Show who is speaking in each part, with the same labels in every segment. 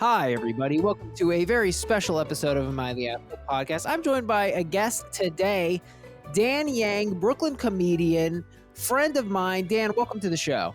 Speaker 1: Hi, everybody. Welcome to a very special episode of My the Apple podcast. I'm joined by a guest today, Dan Yang, Brooklyn comedian, friend of mine. Dan, welcome to the show.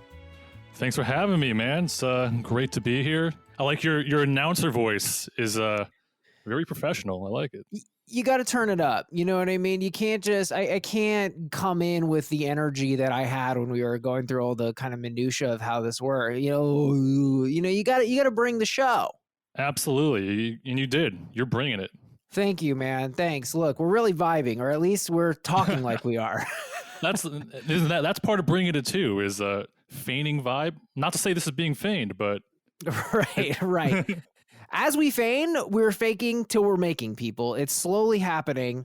Speaker 2: Thanks for having me, man. It's great to be here. I like your announcer voice is very professional. I like it.
Speaker 1: You got to turn it up. You know what I mean? You can't just, I can't come in with the energy that I had when we were going through all the kind of minutia of how this works. You got to bring the show.
Speaker 2: Absolutely. And you did. You're bringing it.
Speaker 1: Thank you, man. Thanks. Look, we're really vibing, or at least we're talking like we are.
Speaker 2: That's part of bringing it too, is feigning vibe. Not to say this is being feigned, but
Speaker 1: right. As we feign, we're faking till we're making, people. It's slowly happening.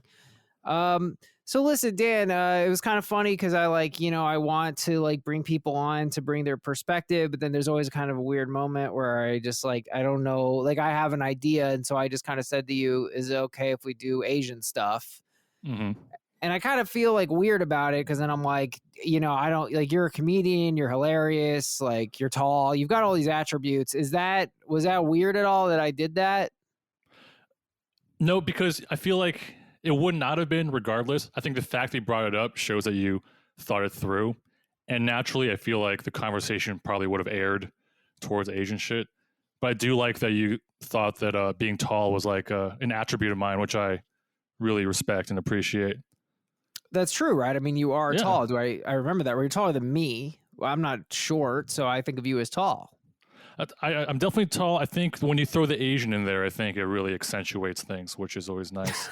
Speaker 1: So listen, Dan, it was kind of funny because I want to bring people on to bring their perspective, but then there's always kind of a weird moment where I just I don't know, I have an idea. And so I just kind of said to you, is it okay if we do Asian stuff?
Speaker 2: Mm-hmm.
Speaker 1: And I kind of feel weird about it because then I'm I don't you're a comedian, you're hilarious, you're tall, you've got all these attributes. Was that weird at all that I did that?
Speaker 2: No, because I feel like it would not have been regardless. I think the fact that you brought it up shows that you thought it through. And naturally, I feel like the conversation probably would have aired towards Asian shit. But I do like that you thought that being tall was an attribute of mine, which I really respect and appreciate.
Speaker 1: That's true, right? I mean, you are tall. I remember that. Were you taller than me? Well, I'm not short, so I think of you as tall.
Speaker 2: I'm definitely tall. I think when you throw the Asian in there, I think it really accentuates things, which is always nice.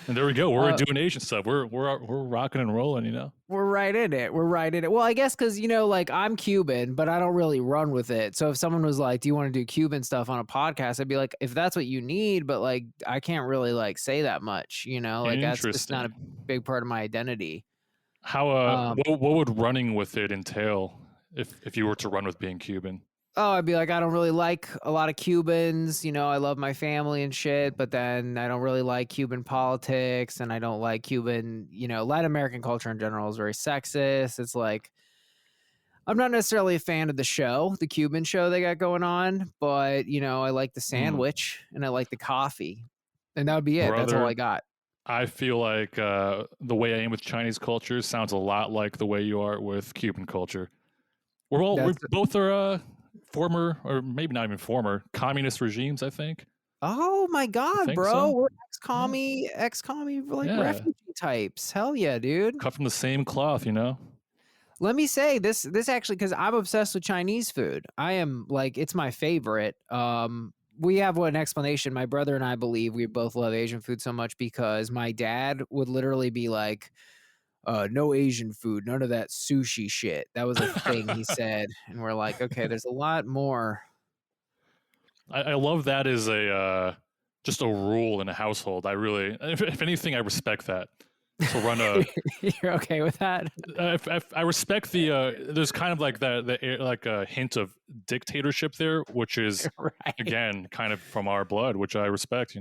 Speaker 2: And there we go. We're doing Asian stuff. We're rocking and rolling,
Speaker 1: We're right in it. Well, I guess because, I'm Cuban, but I don't really run with it. So if someone was like, do you want to do Cuban stuff on a podcast? I'd be like, if that's what you need, but I can't really say that much, that's just not a big part of my identity.
Speaker 2: How, what would running with it entail if you were to run with being Cuban?
Speaker 1: Oh, I'd be like, I don't really like a lot of Cubans. I love my family and shit, but then I don't really like Cuban politics, and I don't like Cuban, Latin American culture in general is very sexist. It's I'm not necessarily a fan of the show, the Cuban show they got going on, but, I like the sandwich and I like the coffee, and that would be it.
Speaker 2: Brother,
Speaker 1: that's all I got.
Speaker 2: I feel like the way I am with Chinese culture sounds a lot like the way you are with Cuban culture. We both are former, or maybe not even former, communist regimes, I think.
Speaker 1: Oh my God, bro.
Speaker 2: So.
Speaker 1: We're ex-commie refugee types. Hell yeah, dude.
Speaker 2: Cut from the same cloth,
Speaker 1: Let me say this actually, because I'm obsessed with Chinese food. I am it's my favorite. We have an explanation. My brother and I believe we both love Asian food so much because my dad would literally be like, no Asian food, none of that sushi shit. That was a thing he said. And we're like, okay, there's a lot more.
Speaker 2: I love that as just a rule in a household. If anything, I respect that. To run a,
Speaker 1: you're okay with that?
Speaker 2: I respect there's kind of a hint of dictatorship there, which is
Speaker 1: right.
Speaker 2: Again kind of from our blood, which I respect.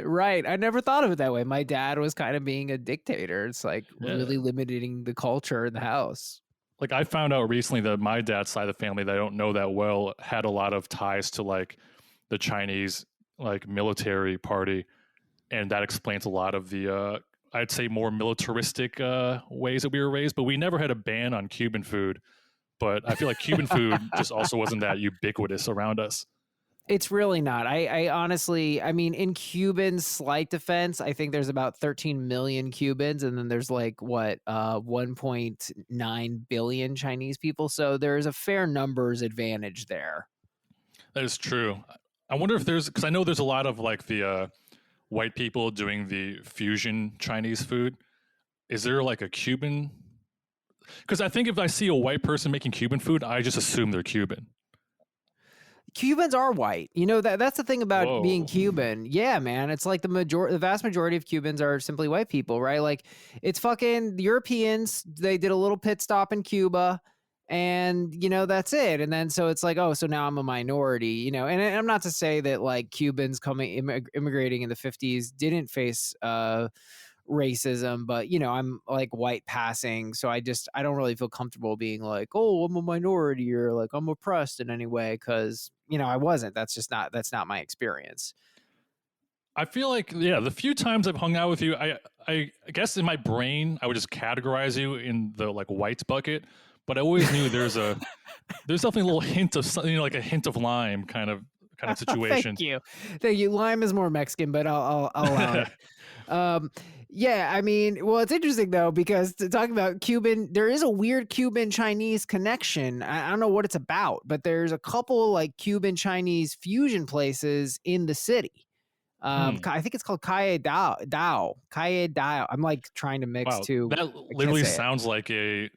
Speaker 1: Right. I never thought of it that way. My dad was kind of being a dictator. It's really limiting the culture in the house.
Speaker 2: I found out recently that my dad's side of the family that I don't know that well had a lot of ties to the Chinese military party, and that explains a lot of the I'd say more militaristic ways that we were raised. But we never had a ban on Cuban food. But I feel like Cuban food just also wasn't that ubiquitous around us.
Speaker 1: It's really not. I honestly, in Cuban's slight defense, I think there's about 13 million Cubans, and then there's 1.9 billion Chinese people. So there's a fair numbers advantage there.
Speaker 2: That is true. I wonder if because I know there's a lot of the white people doing the fusion Chinese food. Is there a Cuban? Because I think if I see a white person making Cuban food, I just assume they're Cuban.
Speaker 1: Cubans are white. That's the thing about being Cuban. Yeah, man. It's the vast majority of Cubans are simply white people, right? It's fucking Europeans. They did a little pit stop in Cuba, and that's it. And then so it's so now I'm a minority, and I'm not to say that Cubans immigrating in the 50s didn't face racism, but I'm like white passing, so I don't really feel comfortable being like, oh, I'm a minority or like I'm oppressed in any way, because I wasn't. That's not my experience.
Speaker 2: I feel like, yeah, the few times I've hung out with you, I guess in my brain I would just categorize you in the like white bucket, but I always knew there's definitely a little hint of something, like a hint of lime kind of
Speaker 1: Thank
Speaker 2: situation.
Speaker 1: you. Thank you. Lime is more Mexican, but I'll allow it. Um, yeah, I mean, well, it's interesting though, because to talk about Cuban, there is a weird Cuban Chinese connection. I don't know what it's about, but there's a couple like Cuban Chinese fusion places in the city.
Speaker 2: Hmm.
Speaker 1: I think it's called Calle Dao. I'm like trying to mix
Speaker 2: Wow,
Speaker 1: two.
Speaker 2: that
Speaker 1: I can't
Speaker 2: literally
Speaker 1: say it.
Speaker 2: sounds like a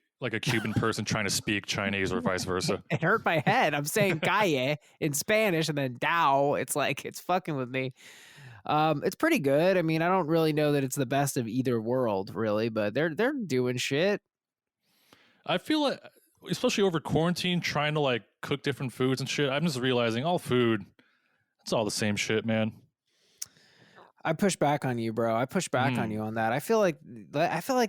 Speaker 2: Cuban person trying to speak Chinese or vice versa.
Speaker 1: It hurt my head. I'm saying calle in Spanish and then Dao. It's like it's fucking with me. It's pretty good. I mean, I don't really know that it's the best of either world, really, but they're doing shit.
Speaker 2: I feel like, especially over quarantine, trying to like cook different foods and shit. I'm just realizing all food, it's all the same shit, man.
Speaker 1: I push back on you, bro. I push back on
Speaker 2: Mm,
Speaker 1: you on that. I feel like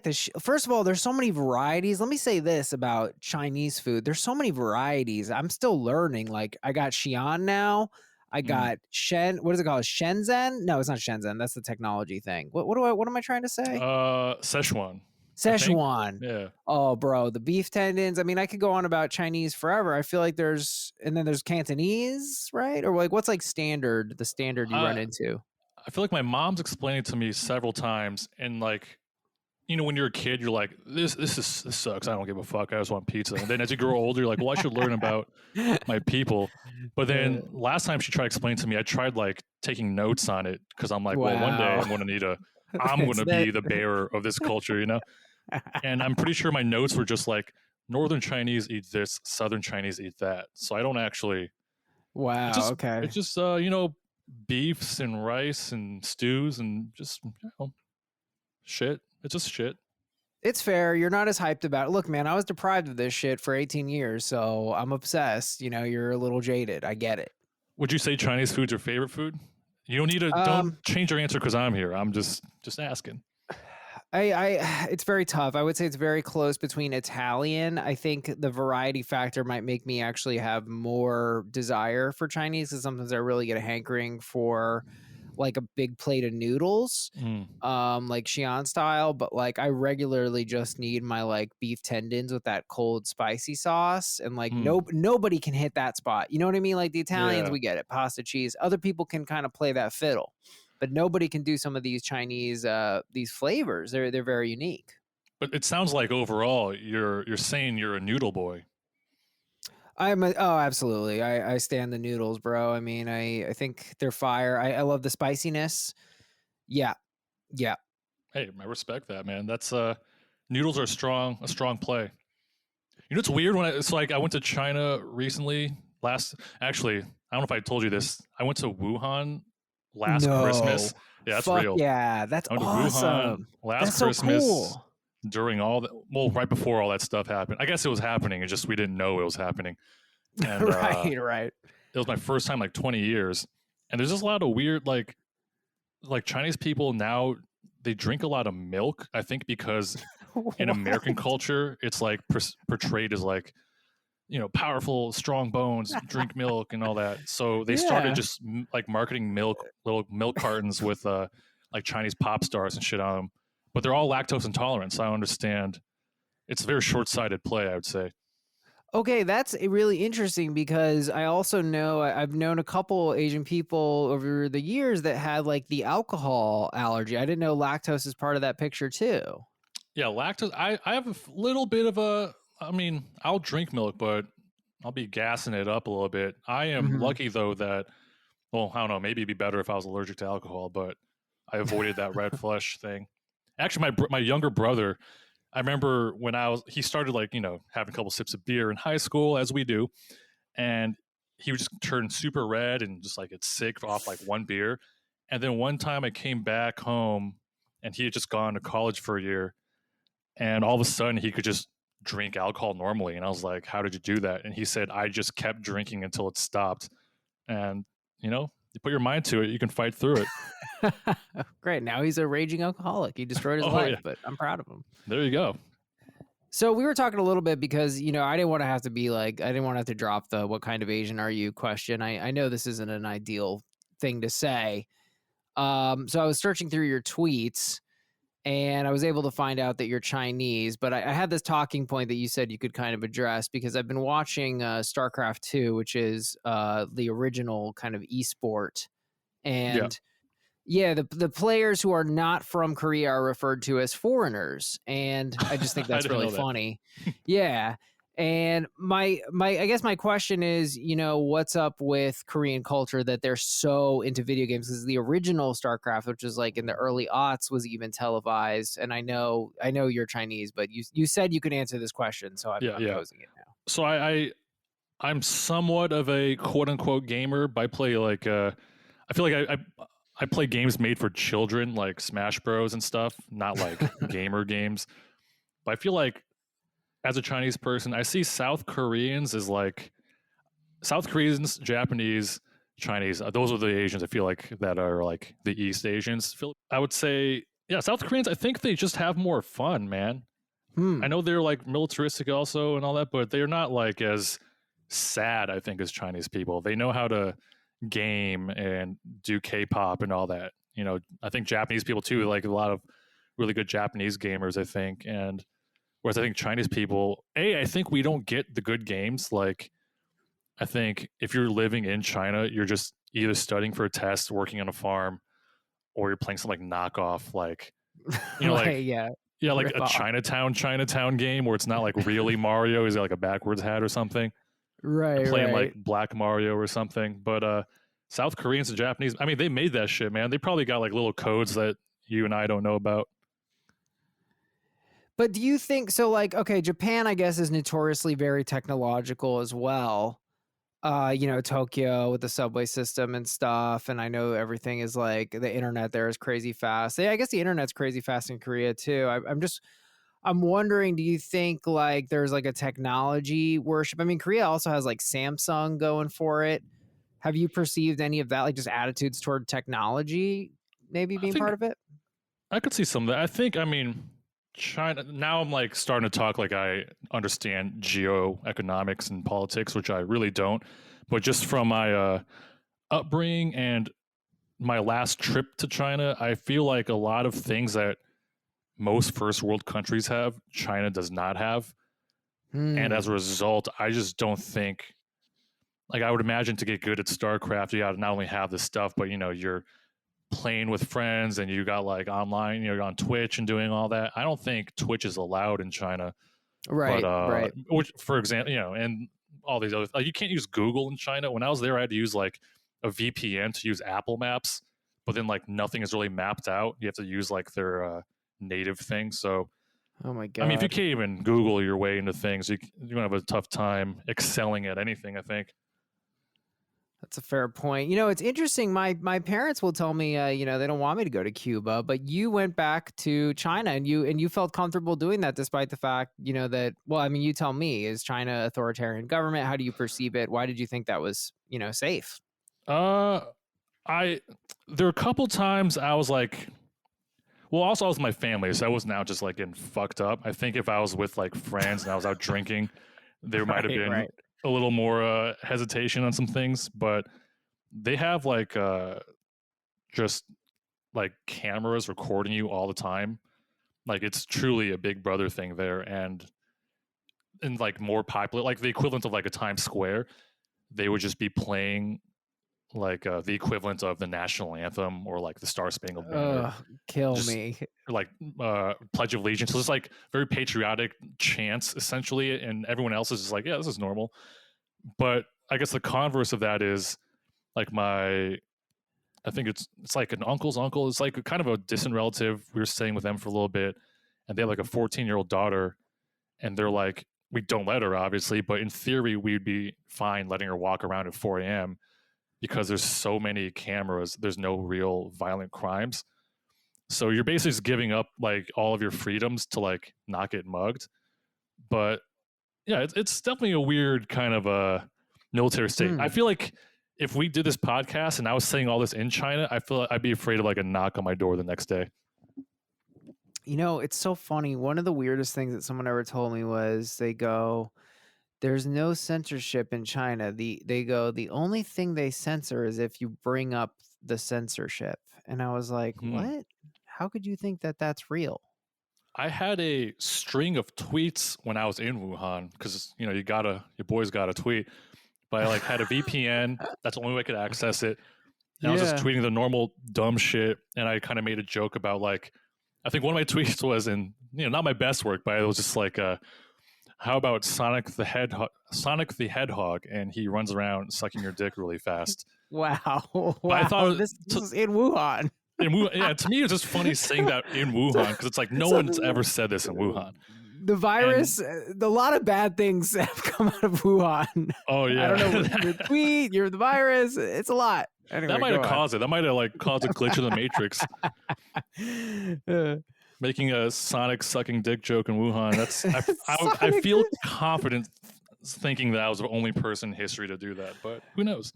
Speaker 1: this. First of all, there's so many varieties. Let me say this about Chinese food. There's so many varieties. I'm still learning. Like I got Xi'an now. I
Speaker 2: mm.
Speaker 1: got Shen. What is it called? Shenzhen? No, it's not Shenzhen. That's the technology thing. What am I trying to say?
Speaker 2: Szechuan, I think.
Speaker 1: Szechuan.
Speaker 2: Yeah.
Speaker 1: Oh, bro, the beef tendons. I mean, I could go on about Chinese forever. I feel like and then there's Cantonese, right? Or like, what's like the standard you run
Speaker 2: I
Speaker 1: into?
Speaker 2: I feel like my mom's explained it to me several times, and like, when you're a kid, you're like, this sucks. I don't give a fuck. I just want pizza. And then as you grow older, you're like, well, I should learn about my people. But
Speaker 1: Uh,
Speaker 2: then last time she tried to explain to me, I tried like taking notes on it because I'm like, well, one day
Speaker 1: wow.
Speaker 2: I'm
Speaker 1: It's
Speaker 2: gonna
Speaker 1: that.
Speaker 2: be the bearer of this culture. And I'm pretty sure my notes were just like Northern Chinese eat this, Southern Chinese eat that. So I don't actually. It's
Speaker 1: Wow.
Speaker 2: just
Speaker 1: Okay.
Speaker 2: it's just beefs and rice and stews and just shit. It's just shit.
Speaker 1: It's fair. You're not as hyped about it. Look, man, I was deprived of this shit for 18 years, so I'm obsessed. You're a little jaded. I get it.
Speaker 2: Would you say Chinese food's your favorite food? You don't need to don't
Speaker 1: Um,
Speaker 2: change your answer because I'm here. I'm just asking.
Speaker 1: it's very tough. I would say it's very close between Italian. I think the variety factor might make me actually have more desire for Chinese, because sometimes I really get a hankering for like a big plate of noodles,
Speaker 2: Mm,
Speaker 1: like Xi'an style. But like I regularly just need my like beef tendons with that cold spicy sauce, and like
Speaker 2: mm,
Speaker 1: nobody can hit that spot. You know what I mean? Like the Italians,
Speaker 2: yeah,
Speaker 1: we get it, pasta, cheese. Other people can kind of play that fiddle, but nobody can do some of these Chinese these flavors. They're very unique.
Speaker 2: but it sounds like overall you're saying you're a noodle boy.
Speaker 1: Oh, absolutely. I stand the noodles, bro. I mean, I think they're fire. I love the spiciness. Yeah. Yeah.
Speaker 2: Hey, I respect that, man. That's noodles are a strong play. It's weird when it's like I went to China recently. Actually, I don't know if I told you this. I went to Wuhan last
Speaker 1: No.
Speaker 2: Christmas. Yeah, that's
Speaker 1: Fuck
Speaker 2: real.
Speaker 1: yeah. That's
Speaker 2: I went to Wuhan
Speaker 1: awesome.
Speaker 2: last
Speaker 1: That's so
Speaker 2: Christmas
Speaker 1: cool.
Speaker 2: during all the, well, right before all that stuff happened. I guess it was happening. It's just we didn't know it was happening. And
Speaker 1: Right, right.
Speaker 2: it was my first time like 20 years. And there's just a lot of weird like Chinese people now, they drink a lot of milk. I think because in American
Speaker 1: What?
Speaker 2: culture, it's like portrayed as like, powerful, strong bones, drink milk and all that. So they started
Speaker 1: Yeah.
Speaker 2: just like marketing little milk cartons with like Chinese pop stars and shit on them. But they're all lactose intolerant. So I don't understand. It's a very short sighted play, I would say.
Speaker 1: Okay, that's really interesting, because I also know I've known a couple Asian people over the years that had like the alcohol allergy. I didn't know lactose is part of that picture too.
Speaker 2: Yeah, lactose. I have a little bit of a. I mean, I'll drink milk, but I'll be gassing it up a little bit. I am
Speaker 1: Hmm.
Speaker 2: lucky though that, well, I don't know. Maybe it'd be better if I was allergic to alcohol, but I avoided that red flush thing. Actually, my younger brother, I remember when he started like having a couple sips of beer in high school, as we do, and he would just turn super red and just like get sick off like one beer. And then one time I came back home, and he had just gone to college for a year, and all of a sudden he could just drink alcohol normally. And I was like, how did you do that? And he said, I just kept drinking until it stopped. And you put your mind to it, you can fight through it.
Speaker 1: Great. Now he's a raging alcoholic. He destroyed his
Speaker 2: Oh
Speaker 1: life,
Speaker 2: yeah,
Speaker 1: but I'm proud of him.
Speaker 2: there you go.
Speaker 1: So we were talking a little bit because, I didn't want to have to be like, I didn't want to have to drop the what kind of Asian are you question. I know this isn't an ideal thing to say. So I was searching through your tweets and I was able to find out that you're Chinese, but I had this talking point that you said you could kind of address because I've been watching StarCraft 2, which is the original kind of esport.
Speaker 2: Yeah,
Speaker 1: And yeah, the players who are not from Korea are referred to as foreigners, and I just think
Speaker 2: I
Speaker 1: that's
Speaker 2: didn't
Speaker 1: really
Speaker 2: know that.
Speaker 1: funny. Yeah. And my I guess my question is, what's up with Korean culture that they're so into video games? Because the original StarCraft, which was like in the early aughts, was even televised. And I know you're Chinese, but you said you could answer this question, so I'm
Speaker 2: Yeah,
Speaker 1: I'm
Speaker 2: yeah.
Speaker 1: posing it now.
Speaker 2: So I'm somewhat of a quote unquote gamer, but I play like I feel like I play games made for children like Smash Bros and stuff, not like gamer games. But I feel like as a Chinese person, I see South Koreans as like South Koreans, Japanese, Chinese. Those are the Asians I feel like that are like the East Asians. I would say, yeah, South Koreans. I think they just have more fun, man. I
Speaker 1: Hmm.
Speaker 2: know they're like militaristic also and all that, but they're not like as sad, I think, as Chinese people. They know how to game and do K-pop and all that. I think Japanese people too, like a lot of really good Japanese gamers, I think. And whereas I think Chinese people, I think we don't get the good games. Like I think if you're living in China, you're just either studying for a test, working on a farm, or you're playing some like knockoff, like like
Speaker 1: Like, yeah,
Speaker 2: yeah, like
Speaker 1: rip
Speaker 2: a
Speaker 1: off.
Speaker 2: Chinatown game where it's not like really Mario. He's got like a backwards hat or something, and
Speaker 1: Right,
Speaker 2: playing like
Speaker 1: right.
Speaker 2: Black Mario or something. But South Koreans and Japanese, I mean, they made that shit, man. They probably got like little codes that you and I don't know about.
Speaker 1: But do you think so? Like, okay, Japan, I guess, is notoriously very technological as well. Tokyo with the subway system and stuff, and I know everything is like the internet there is crazy fast. Yeah, I guess the internet's crazy fast in Korea too. I'm wondering, do you think like there's like a technology worship? I mean, Korea also has like Samsung going for it. Have you perceived any of that, like just attitudes toward technology, maybe
Speaker 2: I
Speaker 1: being
Speaker 2: think
Speaker 1: part of it?
Speaker 2: I could see some of that. I think, I mean, China, now I'm like starting to talk like I understand geoeconomics and politics, which I really don't. But just from my upbringing and my last trip to China, I feel like a lot of things that most first world countries have, China does not have. And as a
Speaker 1: Hmm.
Speaker 2: result, I just don't think, like, I would imagine to get good at StarCraft, you got to not only have this stuff, but, you're playing with friends and you got like online, you're on Twitch and doing all that. I don't think Twitch is allowed in China, but,
Speaker 1: Right, right.
Speaker 2: which, for example, and all these other, like, you can't use Google in China. When I was there, I had to use like a VPN to use Apple Maps, but then like nothing is really mapped out. You have to use like their native thing. So,
Speaker 1: Oh my
Speaker 2: I mean, if you
Speaker 1: god.
Speaker 2: can't even Google your way into things, you're gonna have a tough time excelling at anything, I think.
Speaker 1: That's a fair point. It's interesting. My parents will tell me, they don't want me to go to Cuba, but you went back to China and you felt comfortable doing that despite the fact, that well, I mean, you tell me, is China authoritarian government? How do you perceive it? Why did you think that was, safe?
Speaker 2: Uh, I there were a couple times I was like, well, also I was with my family, so I wasn't out just like getting fucked up. I think if I was with like friends and I was out drinking, there might have
Speaker 1: Right,
Speaker 2: been
Speaker 1: right.
Speaker 2: a little more hesitation on some things. But they have like just like cameras recording you all the time. Like it's truly a Big Brother thing there, and like more popular, like the equivalent of like a Times Square. They would just be playing like the equivalent of the national anthem or like the Star Spangled Banner,
Speaker 1: Kill
Speaker 2: just
Speaker 1: me.
Speaker 2: like Pledge of Allegiance. So it's like very patriotic chants essentially, and everyone else is just like, yeah, this is normal. But I guess the converse of that is like I think it's like an uncle's uncle. It's like a kind of a distant relative. We were staying with them for a little bit, and they have like a 14-year-old daughter, and they're like, we don't let her obviously, but in theory we'd be fine letting her walk around at 4 a.m. because there's so many cameras. There's no real violent crimes. So you're basically just giving up like all of your freedoms to like not get mugged. But yeah, it's definitely a weird kind of a military state. I
Speaker 1: Hmm.
Speaker 2: feel like if we did this podcast and I was saying all this in China, I feel like I'd be afraid of like a knock on my door the next day.
Speaker 1: You know, it's so funny. One of the weirdest things that someone ever told me was they go, there's no censorship in China. The only thing they censor is if you bring up the censorship. And I was like,
Speaker 2: Hmm.
Speaker 1: what? How could you think that that's real?
Speaker 2: I had a string of tweets when I was in Wuhan because you know your boys got to tweet, but I like had a VPN. That's the only way I could access it. And I was just
Speaker 1: Yeah.
Speaker 2: tweeting the normal dumb shit, and I kind of made a joke about like, I think one of my tweets was in not my best work, but it was just like, how about Sonic the Hedgehog, and he runs around sucking your dick really fast.
Speaker 1: Wow.
Speaker 2: But I
Speaker 1: Wow.
Speaker 2: thought
Speaker 1: This is in Wuhan.
Speaker 2: in Wuhan, yeah, to me it's just funny saying that in Wuhan because it's like no
Speaker 1: So
Speaker 2: one's ever said this in Wuhan.
Speaker 1: the
Speaker 2: And
Speaker 1: virus, a lot of bad things have come out of Wuhan.
Speaker 2: oh
Speaker 1: I don't know,
Speaker 2: yeah,
Speaker 1: your tweet, you're the virus. It's a lot. Anyway,
Speaker 2: that might
Speaker 1: go
Speaker 2: have caused it. That might have like caused a glitch in the matrix.
Speaker 1: on.
Speaker 2: Making a Sonic sucking dick joke in Wuhan. That's I
Speaker 1: Sonic
Speaker 2: feel confident thinking that I was the only person in history to do that, but who knows?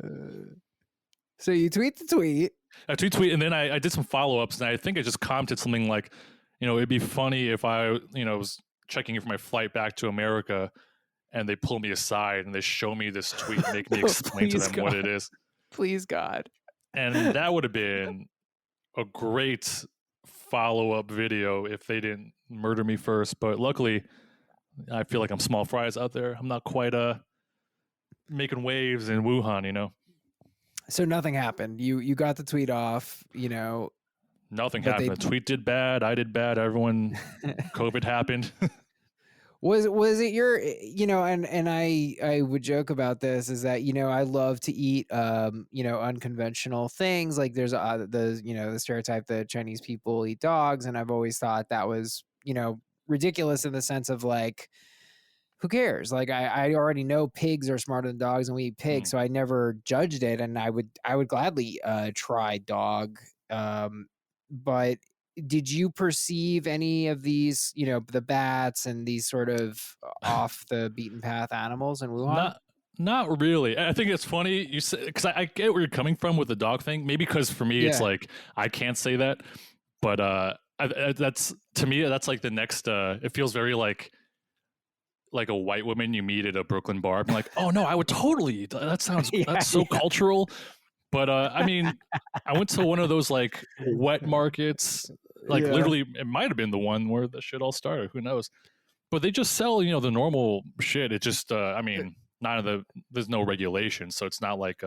Speaker 1: So you tweet the tweet.
Speaker 2: I tweet and then I did some follow ups and I think I just commented something like, it'd be funny if I was checking for my flight back to America and they pull me aside and they show me this tweet and make me explain to
Speaker 1: Please,
Speaker 2: them what
Speaker 1: God.
Speaker 2: it is.
Speaker 1: Please, God.
Speaker 2: And that would have been a great follow-up video if they didn't murder me first. But luckily, I feel like I'm small fries out there. I'm not quite making waves in Wuhan.
Speaker 1: So nothing happened. You got the tweet off,
Speaker 2: Nothing
Speaker 1: but
Speaker 2: happened. The tweet did bad. I did bad. Everyone, COVID happened.
Speaker 1: was it your and I would joke about this is that I love to eat unconventional things, like there's the stereotype that Chinese people eat dogs, and I've always thought that was ridiculous in the sense of like, who cares? Like I already know pigs are smarter than dogs and we eat pigs, so I never judged it, and I would gladly try dog. But did you perceive any of these, the bats and these sort of off the beaten path animals in Wuhan?
Speaker 2: Not really. I think it's funny you say, because I get where you're coming from with the dog thing. Maybe because for me it's
Speaker 1: Yeah.
Speaker 2: like I can't say that, but that's to me that's like the next. It feels very like a white woman you meet at a Brooklyn bar. I'm like, oh no, I would totally. That sounds
Speaker 1: Yeah,
Speaker 2: that's so cultural. But I mean, I went to one of those like wet markets. Like
Speaker 1: Yeah.
Speaker 2: literally, it might have been the one where the shit all started. Who knows? But they just sell, the normal shit. It just, I mean, there's no regulation, so it's not like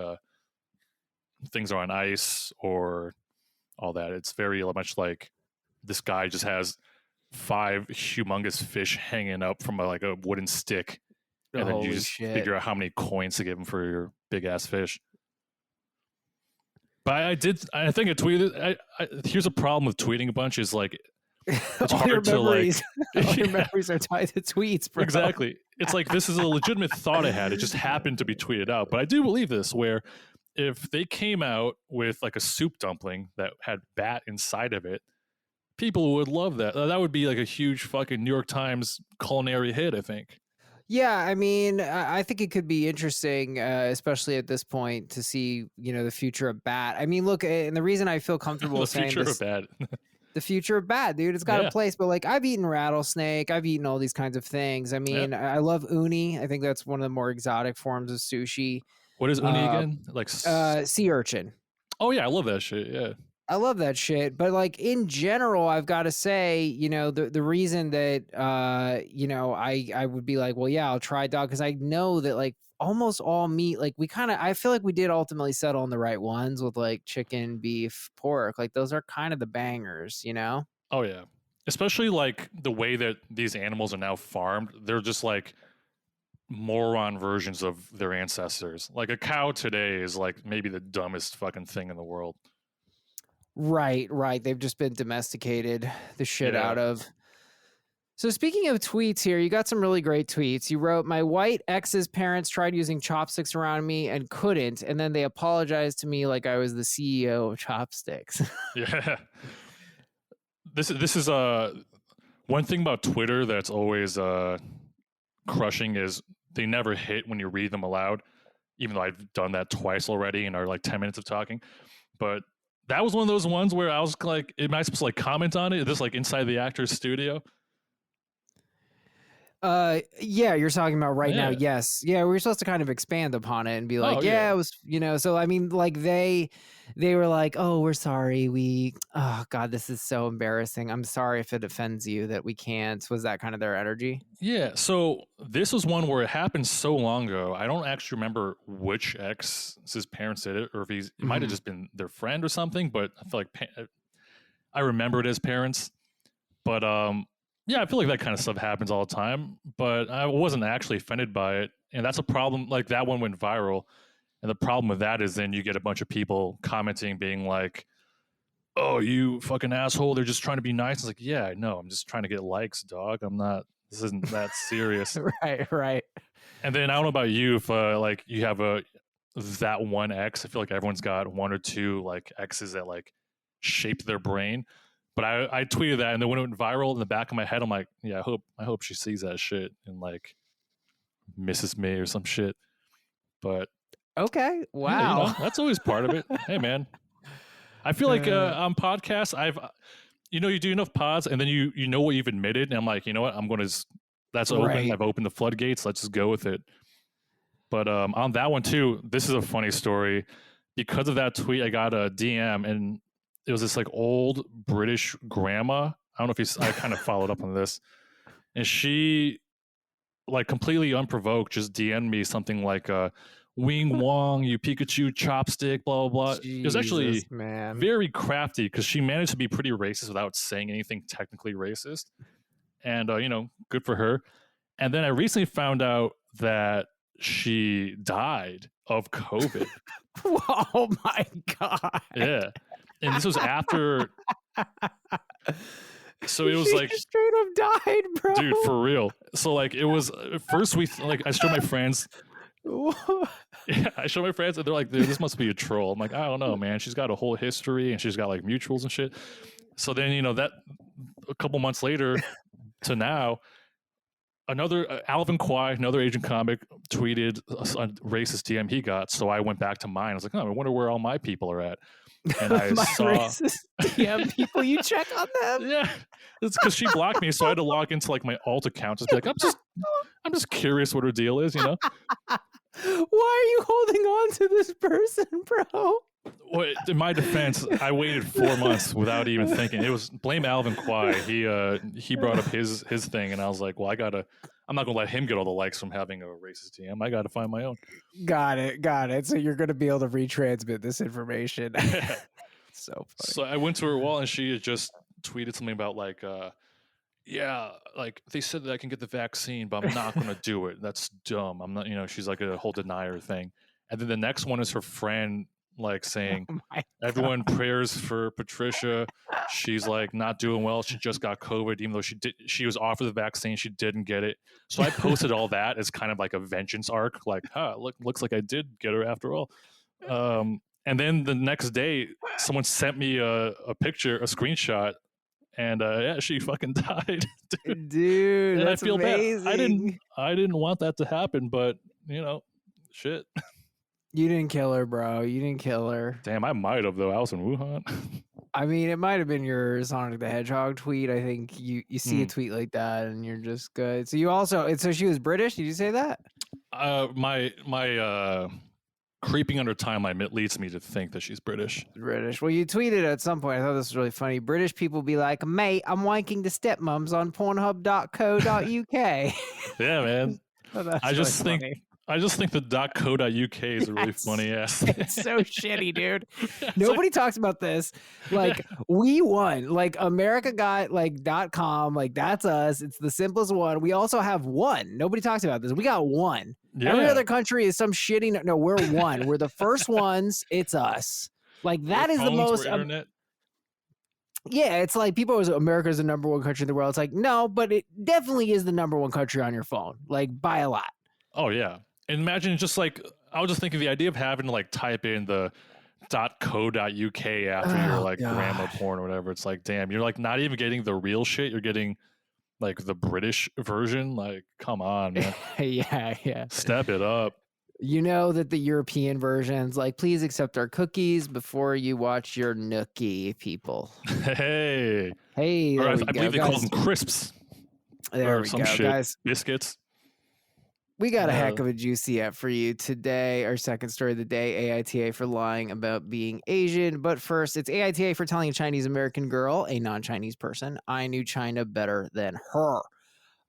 Speaker 2: things are on ice or all that. It's very much like this guy just has 5 humongous fish hanging up from like a wooden stick, and then you
Speaker 1: Holy
Speaker 2: just
Speaker 1: shit.
Speaker 2: figure out how many coins to give him for your big ass fish. But I think I tweeted. Here's a problem with tweeting a bunch is like it's
Speaker 1: all your
Speaker 2: hard to like.
Speaker 1: memories, all your
Speaker 2: Yeah,
Speaker 1: memories are tied to tweets, bro.
Speaker 2: exactly. It's like this is a legitimate thought I had. It just happened to be tweeted out. But I do believe this, where if they came out with like a soup dumpling that had bat inside of it, people would love that. That would be like a huge fucking New York Times culinary hit, I think.
Speaker 1: Yeah, I mean, I think it could be interesting, especially at this point, to see the future of bat. I mean, look, and the reason I feel comfortable
Speaker 2: The
Speaker 1: saying
Speaker 2: future
Speaker 1: this,
Speaker 2: of bat.
Speaker 1: the future of bat, dude, it's got
Speaker 2: Yeah.
Speaker 1: a place. But like, I've eaten rattlesnake, I've eaten all these kinds of things. I mean, I love uni. I think that's one of the more exotic forms of sushi.
Speaker 2: What is uni again? Like
Speaker 1: Sea urchin.
Speaker 2: oh yeah, I love that shit. Yeah.
Speaker 1: I love that shit, but like in general, I've got to say, the reason that I would be like, well, yeah, I'll try dog, because I know that like almost all meat, like I feel like we did ultimately settle on the right ones with like chicken, beef, pork, like those are kind of the bangers,
Speaker 2: Oh yeah. Especially like the way that these animals are now farmed, they're just like moron versions of their ancestors. Like a cow today is like maybe the dumbest fucking thing in the world.
Speaker 1: Right. They've just been domesticated the shit
Speaker 2: Yeah.
Speaker 1: out of. So speaking of tweets here, you got some really great tweets. You wrote, my white ex's parents tried using chopsticks around me and couldn't, and then they apologized to me like I was the CEO of Chopsticks.
Speaker 2: Yeah. This is one thing about Twitter that's always crushing is they never hit when you read them aloud. even though I've done that twice already and are like 10 minutes of talking. But that was one of those ones where I was like, am I supposed to like comment on it? Is this like inside the actor's studio?
Speaker 1: Yeah, you're talking about right now.
Speaker 2: Yeah.
Speaker 1: Yes. Yeah, we were supposed to kind of expand upon it and be like,
Speaker 2: Oh
Speaker 1: yeah,
Speaker 2: yeah.
Speaker 1: it was, so I mean, like they were like, oh, we're sorry. Oh God, this is so embarrassing. I'm sorry if it offends you that we can't. Was that kind of their energy?
Speaker 2: Yeah. So this was one where it happened so long ago. I don't actually remember which ex's parents did it, or if it might have
Speaker 1: Mhm.
Speaker 2: just been their friend or something. But I feel like I remember it as parents. But yeah, I feel like that kind of stuff happens all the time. But I wasn't actually offended by it, and that's a problem. Like that one went viral, and the problem with that is then you get a bunch of people commenting, being like, "Oh, you fucking asshole! They're just trying to be nice." It's like, yeah, I know. I'm just trying to get likes, dog. I'm not. This isn't that serious.
Speaker 1: Right, right.
Speaker 2: And then I don't know about you, if like you have that one X. I feel like everyone's got one or two like X's that like shaped their brain. But I tweeted that, and then when it went viral in the back of my head, I'm like, yeah, I hope she sees that shit and like misses me or some shit. But
Speaker 1: Okay.
Speaker 2: yeah, you know,
Speaker 1: Wow.
Speaker 2: that's always part of it. Hey man, I feel like on podcasts, I've you do enough pods, and then you know what you've admitted, and I'm like, you know what, I'm going to. That's open.
Speaker 1: Right.
Speaker 2: I've opened the floodgates. Let's just go with it. But on that one too, this is a funny story. Because of that tweet, I got a DM, and it was this like old British grandma. I don't know if I kind of followed up on this, and she like completely unprovoked just DM'd me something like "Wing Wong, you Pikachu chopstick," blah blah blah. It was
Speaker 1: Jesus,
Speaker 2: actually
Speaker 1: man.
Speaker 2: very crafty because she managed to be pretty racist without saying anything technically racist, and good for her. And then I recently found out that she died of COVID.
Speaker 1: Oh my God.
Speaker 2: Yeah. And this was after, so it was
Speaker 1: She
Speaker 2: like,
Speaker 1: straight up died, bro.
Speaker 2: dude, for real. So like it was first like I showed my friends. Yeah, I showed my friends and they're like, dude, this must be a troll. I'm like, I don't know, man. She's got a whole history and she's got like mutuals and shit. So then, that a couple months later to now, another Alvin Kwai, another Asian comic, tweeted a racist DM he got. So I went back to mine. I was like, oh, I wonder where all my people are at. And I
Speaker 1: My
Speaker 2: saw,
Speaker 1: racist DM people, you check on them.
Speaker 2: yeah, it's because she blocked me, so I had to log into like my alt account, just be like, I'm just curious what her deal is,
Speaker 1: Why are you holding on to this person, bro?
Speaker 2: Well, in my defense, I waited 4 months without even thinking. It was blame Alvin Kwai. He brought up his thing, and I was like, well, I'm not gonna let him get all the likes from having a racist DM. I gotta find my own.
Speaker 1: Got it. So you're gonna be able to retransmit this information. So funny.
Speaker 2: So I went to her wall, and she had just tweeted something about like, yeah, like they said that I can get the vaccine, but I'm not gonna do it. That's dumb. I'm not. She's like a whole denier thing. And then the next one is her friend like saying,
Speaker 1: Oh my
Speaker 2: everyone prayers for Patricia. She's like not doing well. She just got COVID, even though she was offered the vaccine, she didn't get it. So I posted all that as kind of like a vengeance arc, like, looks like I did get her after all. And then the next day, someone sent me a picture, a screenshot, and yeah, she fucking died.
Speaker 1: Dude,
Speaker 2: And
Speaker 1: that's
Speaker 2: I feel
Speaker 1: amazing.
Speaker 2: bad. I didn't want that to happen, but shit.
Speaker 1: You didn't kill her, bro. You didn't kill her.
Speaker 2: Damn, I might have though. I was in Wuhan.
Speaker 1: I mean, it might have been your Sonic the Hedgehog tweet. I think you see a tweet like that and you're just good. So you also, so she was British. Did you say that?
Speaker 2: My creeping under timeline leads me to think that she's British.
Speaker 1: British. Well, you tweeted at some point. I thought this was really funny. British people be like, "Mate, I'm wanking to stepmoms on Pornhub.co.uk."
Speaker 2: Yeah, man.
Speaker 1: Oh,
Speaker 2: I just think the .co.uk is a really funny ass.
Speaker 1: It's so shitty, dude.
Speaker 2: It's
Speaker 1: Nobody talks about this. Like, we won. Like, America got like .com. Like, that's us. It's the simplest one. We also have one. Nobody talks about this. We got one.
Speaker 2: Yeah.
Speaker 1: Every other country is some shitty. No, we're one. We're the first ones. It's us. Like, that is the most.
Speaker 2: Internet.
Speaker 1: Yeah, it's like people always, America's the number one country in the world. It's like, no, but it definitely is the number one country on your phone. Like, by a lot.
Speaker 2: Oh yeah. And imagine just like, I was just thinking the idea of having to like type in the .co.uk after your like grammar porn or whatever. It's like, damn, you're like not even getting the real shit. You're getting like the British version. Like, come on, man.
Speaker 1: Yeah.
Speaker 2: Step it up.
Speaker 1: You know that the European version's like, please accept our cookies before you watch your nookie, people.
Speaker 2: Hey,
Speaker 1: Hey,
Speaker 2: or
Speaker 1: there
Speaker 2: I,
Speaker 1: we
Speaker 2: I
Speaker 1: go,
Speaker 2: believe they call them
Speaker 1: guys.
Speaker 2: crisps
Speaker 1: There
Speaker 2: or
Speaker 1: we
Speaker 2: some
Speaker 1: go,
Speaker 2: shit,
Speaker 1: guys.
Speaker 2: biscuits.
Speaker 1: We got a
Speaker 2: Uh,
Speaker 1: heck of a juicy app for you today. Our second story of the day, AITA for lying about being Asian. But first, it's AITA for telling a Chinese American girl, a non Chinese person, I knew China better than her.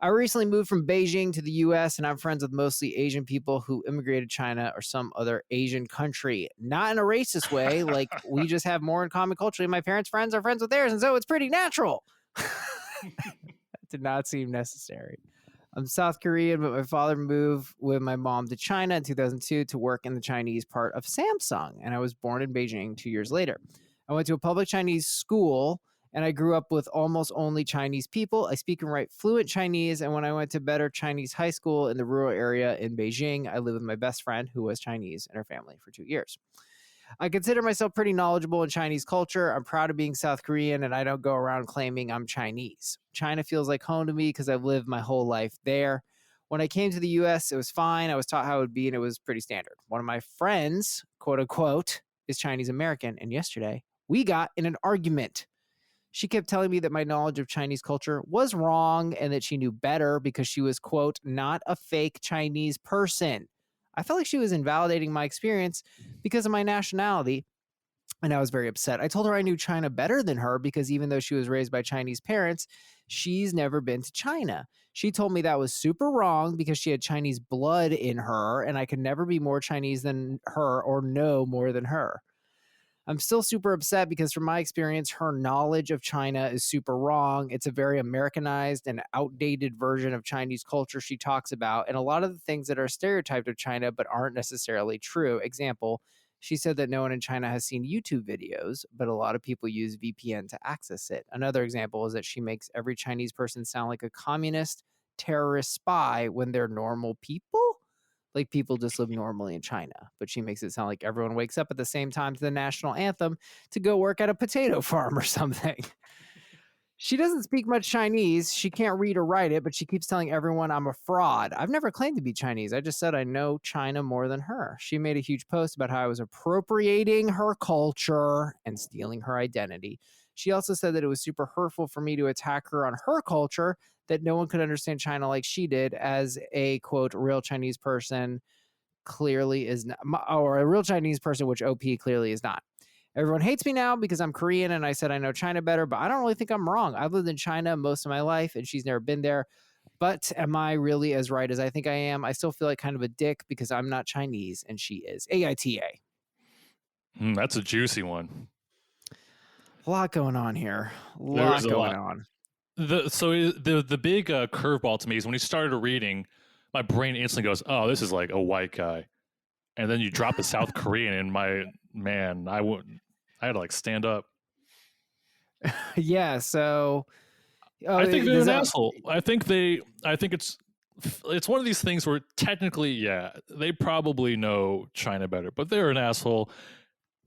Speaker 1: I recently moved from Beijing to the US, and I'm friends with mostly Asian people who immigrated to China or some other Asian country. Not in a racist way, like we just have more in common culturally. My parents' friends are friends with theirs, and so it's pretty natural. That did not seem necessary. I'm South Korean, but my father moved with my mom to China in 2002 to work in the Chinese part of Samsung, and I was born in Beijing 2 years later. I went to a public Chinese school, and I grew up with almost only Chinese people. I speak and write fluent Chinese, and when I went to better Chinese high school in the rural area in Beijing, I lived with my best friend who was Chinese and her family for 2 years. I consider myself pretty knowledgeable in Chinese culture. I'm proud of being South Korean, and I don't go around claiming I'm Chinese. China feels like home to me because I've lived my whole life there. When I came to the US, it was fine. I was taught how it would be, and it was pretty standard. One of my friends, quote unquote, is Chinese American, and yesterday we got in an argument. She kept telling me that my knowledge of Chinese culture was wrong and that she knew better because she was, quote, not a fake Chinese person. I felt like she was invalidating my experience because of my nationality, and I was very upset. I told her I knew China better than her because even though she was raised by Chinese parents, she's never been to China. She told me that was super wrong because she had Chinese blood in her, and I could never be more Chinese than her or know more than her. I'm still super upset because, from my experience, her knowledge of China is super wrong. It's a very Americanized and outdated version of Chinese culture she talks about, and a lot of the things that are stereotyped of China but aren't necessarily true. Example, she said that no one in China has seen YouTube videos, but a lot of people use VPN to access it. Another example is that she makes every Chinese person sound like a communist, terrorist spy when they're normal people. Like people just live normally in China, but she makes it sound like everyone wakes up at the same time to the national anthem to go work at a potato farm or something. She doesn't speak much Chinese. She can't read or write it, but she keeps telling everyone I'm a fraud. I've never claimed to be Chinese. I just said I know China more than her. She made a huge post about how I was appropriating her culture and stealing her identity. She also said that it was super hurtful for me to attack her on her culture, that no one could understand China like she did, as a quote, real Chinese person clearly is not, or a real Chinese person, which OP clearly is not. Everyone hates me now because I'm Korean and I said I know China better, but I don't really think I'm wrong. I've lived in China most of my life and she's never been there. But am I really as right as I think I am? I still feel like kind of a dick because I'm not Chinese and she is. AITA.
Speaker 2: that's a juicy one.
Speaker 1: A lot going on here. A
Speaker 2: There is
Speaker 1: lot
Speaker 2: a
Speaker 1: going
Speaker 2: lot.
Speaker 1: on.
Speaker 2: The big curveball to me is when you started reading, my brain instantly goes, "Oh, this is like a white guy," and then you drop the South Korean, and my man, I had to like stand up.
Speaker 1: Yeah. So,
Speaker 2: I think they're
Speaker 1: does
Speaker 2: an
Speaker 1: that,
Speaker 2: asshole. I think it's one of these things where technically, yeah, they probably know China better, but they're an asshole.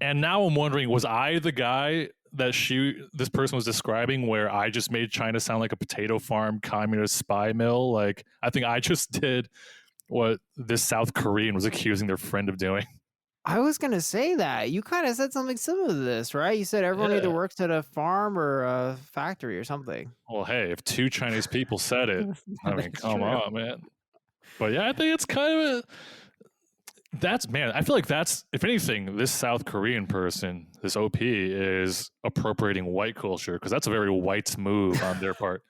Speaker 2: And now I'm wondering, was I the guy that this person was describing where I just made China sound like a potato farm communist spy mill? Like, I think I just did what this South Korean was accusing their friend of doing.
Speaker 1: I was going to say that. You kind of said something similar to this, right? You said everyone either
Speaker 2: Yeah.
Speaker 1: works at a farm or a factory or something.
Speaker 2: Well, hey, if two Chinese people said it, I mean,
Speaker 1: That's
Speaker 2: come
Speaker 1: true.
Speaker 2: on, man. But yeah, I think it's kind of that's man. I feel like that's if anything, this South Korean person, this OP, is appropriating white culture because that's a very white move on their part.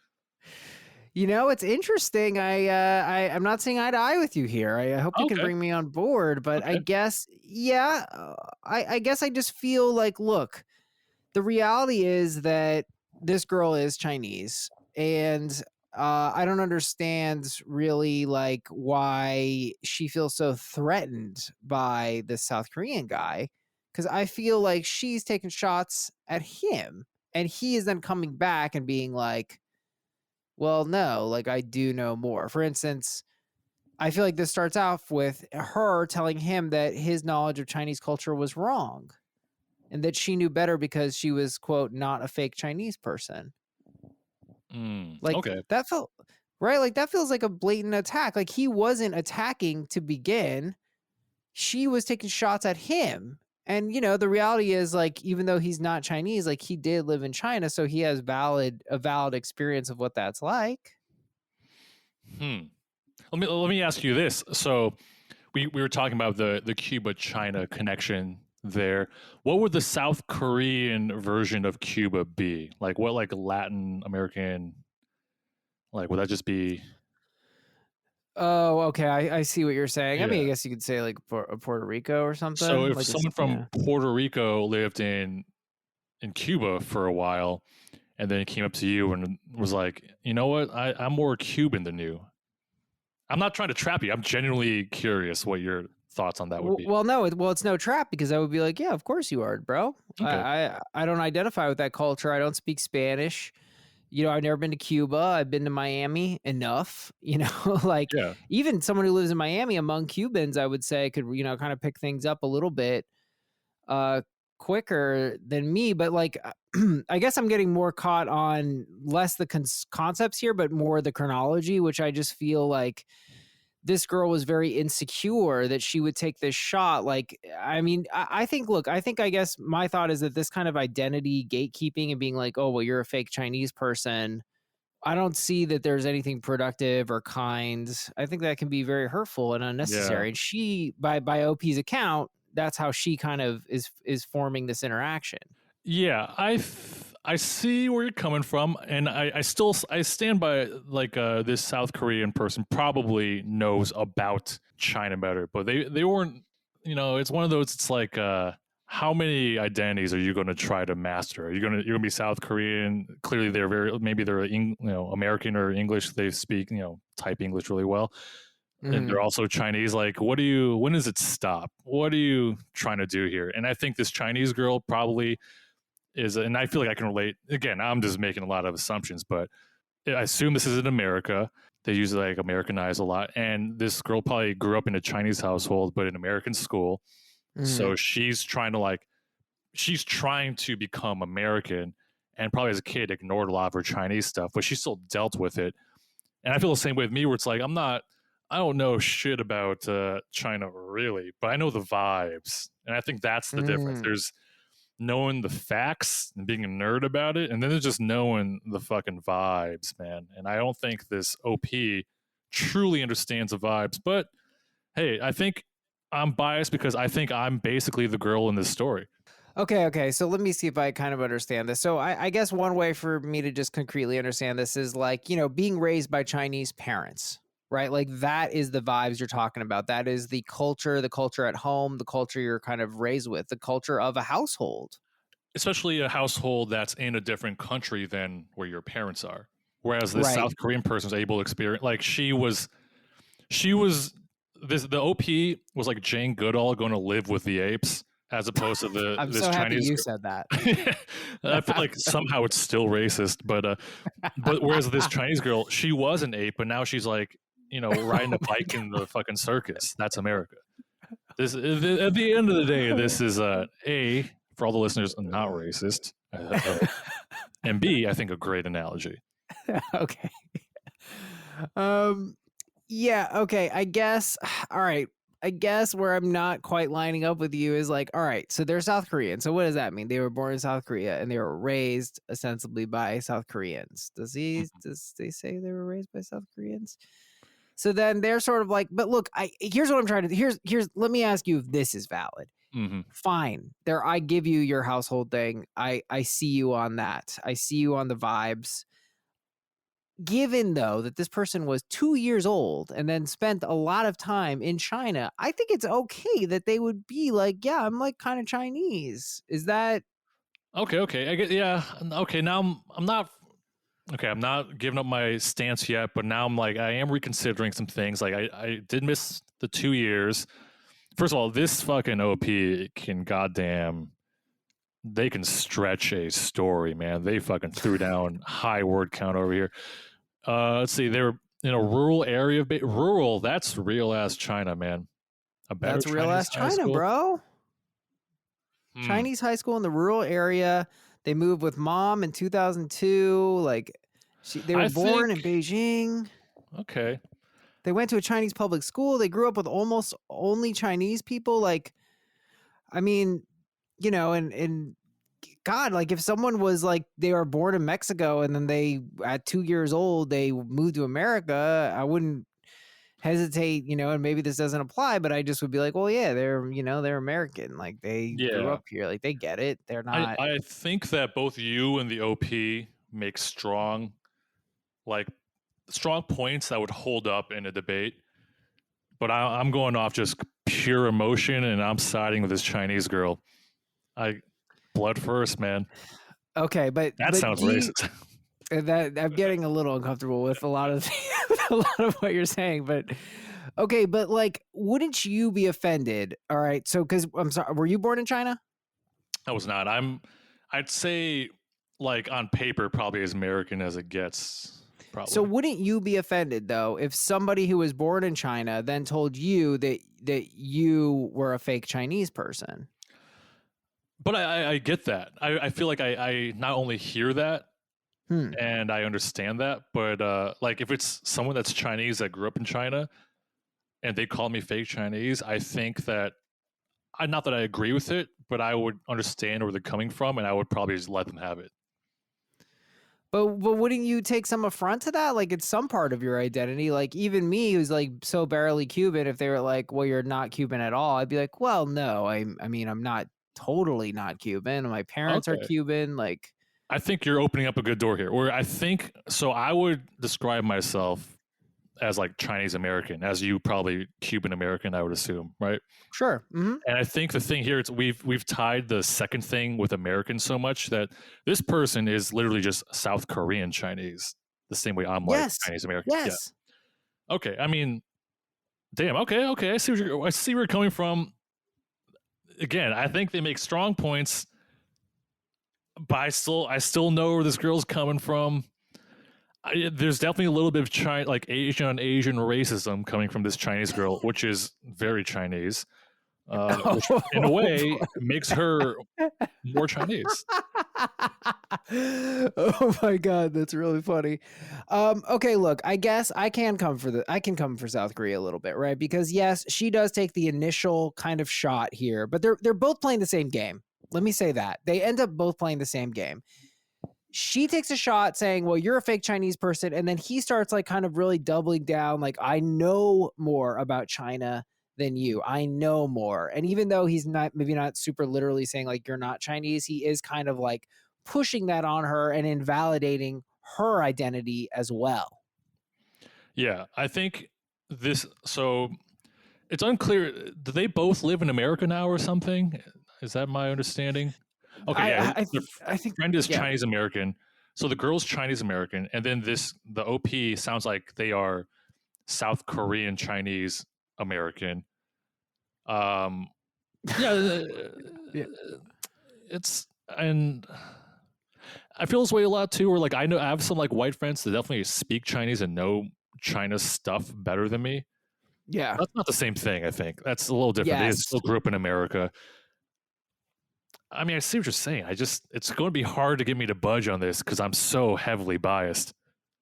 Speaker 1: You know, it's interesting. I'm not seeing eye to eye with you here. I hope you can
Speaker 2: Okay,
Speaker 1: bring me on board, but I
Speaker 2: okay.
Speaker 1: guess, yeah, I guess I just feel like, look, the reality is that this girl is Chinese, and I don't understand really like why she feels so threatened by this South Korean guy, because I feel like she's taking shots at him, and he is then coming back and being like, well, no, like I do know more. For instance, I feel like this starts off with her telling him that his knowledge of Chinese culture was wrong and that she knew better because she was, quote, not a fake Chinese person. Like
Speaker 2: Okay.
Speaker 1: that felt right. Like that feels like a blatant attack. Like he wasn't attacking to begin. she was taking shots at him. And the reality is, like, even though he's not Chinese, like, he did live in China, so he has a valid experience of what that's like.
Speaker 2: Hmm. Let me ask you this. So we were talking about the Cuba China connection there. What would the South Korean version of Cuba be? Like what like Latin American like would that just be
Speaker 1: Oh, okay. I see what you're saying. I mean, I
Speaker 2: yeah.
Speaker 1: guess you could say like Puerto Rico or
Speaker 2: So
Speaker 1: something.
Speaker 2: if
Speaker 1: Like,
Speaker 2: someone from
Speaker 1: yeah.
Speaker 2: Puerto Rico lived in Cuba for a while and then came up to you and was like, you know what, I'm more Cuban than you. I'm not trying to trap you. I'm genuinely curious what your thoughts on that would be.
Speaker 1: Well, no, it's no trap, because I would be like, yeah, of course you are, bro.
Speaker 2: Okay.
Speaker 1: I don't identify with that culture. I don't speak Spanish. I've never been to Cuba. I've been to Miami enough. Like,
Speaker 2: Yeah.
Speaker 1: even someone who lives in Miami among Cubans, I would say could kind of pick things up a little bit uh quicker than me. But like, I guess I'm getting more caught on less the concepts here, but more the chronology, which I just feel like this girl was very insecure that she would take this shot. Like, I mean, I think, look, I guess my thought is that this kind of identity gatekeeping and being like, oh, well, you're a fake Chinese person, I don't see that there's anything productive or kind. I think that can be very hurtful and
Speaker 2: Yeah.
Speaker 1: unnecessary. And she, by OP's account, that's how she kind of is forming this interaction.
Speaker 2: Yeah, I see where you're coming from, and I still I stand by like this South Korean person probably knows about China better, but they weren't. It's one of those. It's like how many identities are you going to try to master? You're gonna be South Korean. Clearly, they're maybe they're American or English. They speak type English really well, and they're
Speaker 1: Mhm.
Speaker 2: also Chinese. Like, when does it stop? What are you trying to do here? And I think this Chinese girl probably is, and I feel like I can relate. Again, I'm just making a lot of assumptions, but I assume this is in America. They use like Americanize a lot, and this girl probably grew up in a Chinese household, but in American school. So
Speaker 1: Mhm.
Speaker 2: she's trying to become American, and probably as a kid ignored a lot of her Chinese stuff, but she still dealt with it. And I feel the same way with me, where it's like I don't know shit about China really, but I know the vibes, and I think that's the difference.
Speaker 1: Mhm.
Speaker 2: There's knowing the facts and being a nerd about it, and then there's just knowing the fucking vibes, man. And I don't think this OP truly understands the vibes. But hey, I think I'm biased because I think I'm basically the girl in this story.
Speaker 1: Okay. So let me see if I kind of understand this. So I guess one way for me to just concretely understand this is like, being raised by Chinese parents, right? Like, that is the vibes you're talking about. That is the culture at home, the culture you're kind of raised with, the culture of a household.
Speaker 2: Especially a household that's in a different country than where your parents are. Whereas this
Speaker 1: Right.
Speaker 2: South Korean person was able to experience, like she was the OP was like Jane Goodall going to live with the apes as opposed to
Speaker 1: I'm
Speaker 2: this
Speaker 1: so happy
Speaker 2: Chinese
Speaker 1: you
Speaker 2: girl.
Speaker 1: said that.
Speaker 2: I feel like somehow it's still racist, but whereas this Chinese girl, she was an ape, but now she's like riding
Speaker 1: Oh
Speaker 2: a
Speaker 1: my
Speaker 2: bike
Speaker 1: God.
Speaker 2: in the fucking circus. That's America. This at the end of the day, this is a for all the listeners not racist, and B I think a great analogy.
Speaker 1: Okay. Um yeah, okay. I guess all right. I guess where I'm not quite lining up with you is like, all right, so they're South Korean. So what does that mean? They were born in South Korea and they were raised ostensibly by South Koreans. Does they say they were raised by South Koreans? So then they're sort of like, but look, here's what I'm trying to here's let me ask you if this is valid.
Speaker 2: Mm-hmm.
Speaker 1: Fine. There, I give you your household thing. I see you on that. I see you on the vibes. Given, though, that this person was 2 years old and then spent a lot of time in China, I think it's okay that they would be like, "Yeah, I'm, like, kinda Chinese." Is that
Speaker 2: Okay. I get yeah. Okay, now I'm not okay. I'm not giving up my stance yet, but now I'm like I am reconsidering some things. Like I did miss the 2 years. First of all, this fucking OP can goddamn they can stretch a story, man. They fucking threw down high word count over here. Let's see, they were in a rural area. Rural, that's real ass China, man. A better
Speaker 1: that's real
Speaker 2: Chinese
Speaker 1: ass
Speaker 2: high
Speaker 1: China,
Speaker 2: school.
Speaker 1: bro.
Speaker 2: Hmm.
Speaker 1: Chinese high school in the rural area. They moved with mom in 2002, like, they were
Speaker 2: I
Speaker 1: born
Speaker 2: think
Speaker 1: in Beijing.
Speaker 2: okay.
Speaker 1: They went to a Chinese public school. They grew up with almost only Chinese people. Like, I mean, and God, like if someone was like they were born in Mexico and then they at 2 years old they moved to America, I wouldn't hesitate, and maybe this doesn't apply, but I just would be like, well, yeah, they're American. Like they grew
Speaker 2: Yeah.
Speaker 1: up here. Like they get it. They're
Speaker 2: I,
Speaker 1: not.
Speaker 2: I think that both you and the OP make like strong points that would hold up in a debate. But I'm going off just pure emotion, and I'm siding with this Chinese girl. I blood first, man.
Speaker 1: Okay,
Speaker 2: That
Speaker 1: but
Speaker 2: sounds
Speaker 1: do you
Speaker 2: racist.
Speaker 1: that I'm getting a little uncomfortable with a lot of with a lot of what you're saying, but okay, but like, wouldn't you be offended? All right, so because I'm sorry, were you born in China?
Speaker 2: I was not. I'd say, like on paper, probably as American as it gets.
Speaker 1: So
Speaker 2: Probably.
Speaker 1: wouldn't you be offended though if somebody who was born in China then told you that you were a fake Chinese person?
Speaker 2: But I get that. I feel like I not only hear that
Speaker 1: Hmm.
Speaker 2: and I understand that, but like if it's someone that's Chinese that grew up in China and they call me fake Chinese, I think that I not that I agree with it, but I would understand where they're coming from, and I would probably just let them have it.
Speaker 1: But wouldn't you take some affront to that? Like it's some part of your identity. Like even me, who's like so barely Cuban, if they were like, "Well, you're not Cuban at all," I'd be like, "Well, no, I mean, I'm not totally not Cuban. My parents are
Speaker 2: Okay.
Speaker 1: Cuban." Like,
Speaker 2: I think you're opening up a good door here. Or I think so. I would describe myself as like Chinese American, as you probably Cuban American, I would assume, right?
Speaker 1: sure, hmm
Speaker 2: And I think the thing here is we've tied the second thing with American so much that this person is literally just South Korean Chinese, the same way I'm like
Speaker 1: yes,
Speaker 2: Chinese American. Yeah.
Speaker 1: yes.
Speaker 2: Okay. I mean, damn. Okay. Okay. I see where you're coming from. Again, I think they make strong points, but I still know where this girl's coming from. There's definitely a little bit of like Asian on Asian racism coming from this Chinese girl, which is very Chinese, which in a
Speaker 1: Oh,
Speaker 2: way makes her more Chinese.
Speaker 1: oh my god, that's really funny. Okay, look, I guess I can come for South Korea a little bit, right? Because yes, she does take the initial kind of shot here, but they're both playing the same game. Let me say that. They end up both playing the same game. She takes a shot saying, "Well, you're a fake Chinese person," and then he starts like kind of really doubling down like, "I know more about China than you. I know more." And even though he's not maybe not super literally saying like you're not Chinese, he is kind of like pushing that on her and invalidating her identity as well.
Speaker 2: Yeah, I think this. So it's unclear. Do they both live in America now or something? Is that my understanding? Okay,
Speaker 1: I
Speaker 2: yeah,
Speaker 1: I I,
Speaker 2: their
Speaker 1: th- I think
Speaker 2: friend is
Speaker 1: yeah.
Speaker 2: Chinese American. So the girl's Chinese American, and then the OP sounds like they are South Korean Chinese American. Um, yeah,
Speaker 1: Yeah.
Speaker 2: it's and I feel this way a lot too. Where like I have some like white friends that definitely speak Chinese and know China stuff better than me.
Speaker 1: Yeah.
Speaker 2: That's not the same thing. I think that's a little different. They
Speaker 1: Yes.
Speaker 2: still grew up in America. I mean, I see what you're saying. It's going to be hard to get me to budge on this because I'm so heavily biased.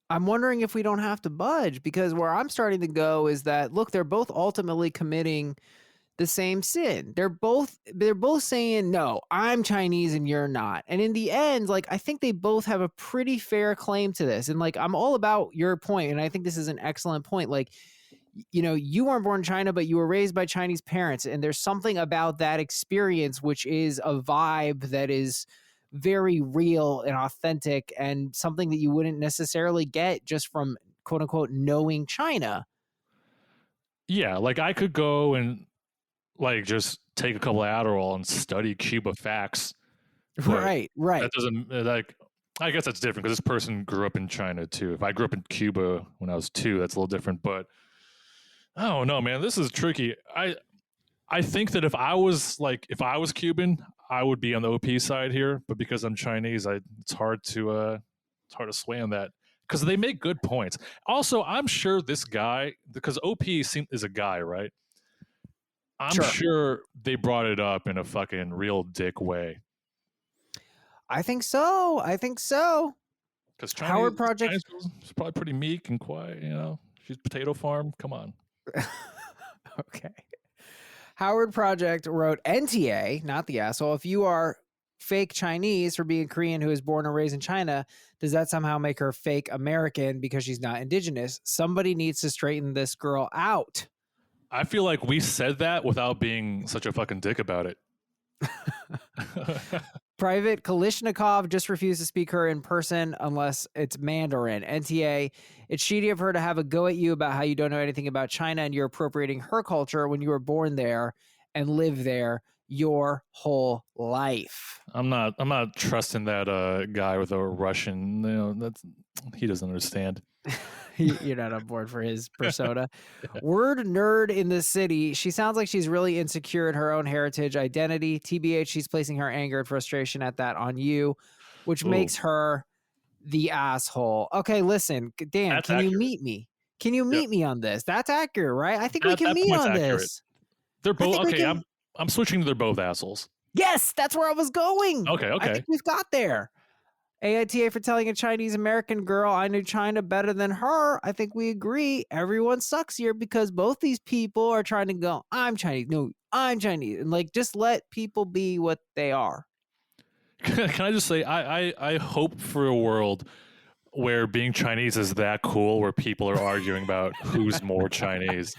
Speaker 1: I'm wondering if we don't have to budge because where I'm starting to go is that look, they're both ultimately committing the same sin. They're both saying, "No, I'm Chinese and you're not." And in the end, like I think they both have a pretty fair claim to this. And like I'm all about your point and I think this is an excellent point. Like you weren't born in China, but you were raised by Chinese parents. And there's something about that experience, which is a vibe that is very real and authentic and something that you wouldn't necessarily get just from quote unquote knowing China.
Speaker 2: Yeah, like I could go and like just take a couple of Adderall and study Cuba facts, but
Speaker 1: Right,
Speaker 2: that
Speaker 1: right.
Speaker 2: doesn't like. I guess that's different because this person grew up in China too. If I grew up in Cuba when I was 2, that's a little different. But I don't know, man. This is tricky. I think that if I was Cuban, I would be on the OP side here, but because I'm Chinese, it's hard to sway on that because they make good points. Also, I'm sure this guy because is a guy, right? I'm
Speaker 1: Sure.
Speaker 2: sure they brought it up in a fucking real dick way
Speaker 1: I think so. I think so.
Speaker 2: because
Speaker 1: Howard Project.
Speaker 2: Chinese girls is probably pretty meek and quiet, you know. She's potato farm. Come on.
Speaker 1: Okay. Howard Project wrote NTA, not the asshole. If you are fake Chinese for being Korean who is born and raised in China, does that somehow make her fake American because she's not indigenous? Somebody needs to straighten this girl out.
Speaker 2: I feel like we said that without being such a fucking dick about it.
Speaker 1: Private Kalishnikov just refused to speak her in person unless it's Mandarin. NTA, it's shitty of her to have a go at you about how you don't know anything about China and you're appropriating her culture when you were born there and live there your whole life.
Speaker 2: I'm not trusting that guy with a Russian. He doesn't understand.
Speaker 1: You're not on board for his persona. Word nerd in the city. She sounds like she's really insecure in her own heritage identity. TBH, she's placing her anger and frustration at that on you, which makes her the asshole. Okay, listen, Dan,
Speaker 2: That's
Speaker 1: can
Speaker 2: accurate.
Speaker 1: you meet me? Can you meet me on this? That's accurate, right? I think we can meet on this.
Speaker 2: They're both okay. I'm switching to they're both assholes.
Speaker 1: Yes, that's where I was going.
Speaker 2: Okay.
Speaker 1: I think we've got there. AITA for telling a Chinese American girl I knew China better than her. I think we agree. Everyone sucks here because both these people are trying to go, I'm Chinese. No, I'm Chinese. And like, just let people be what they are.
Speaker 2: Can I just say, I hope for a world where being Chinese is that cool, where people are arguing about who's more Chinese.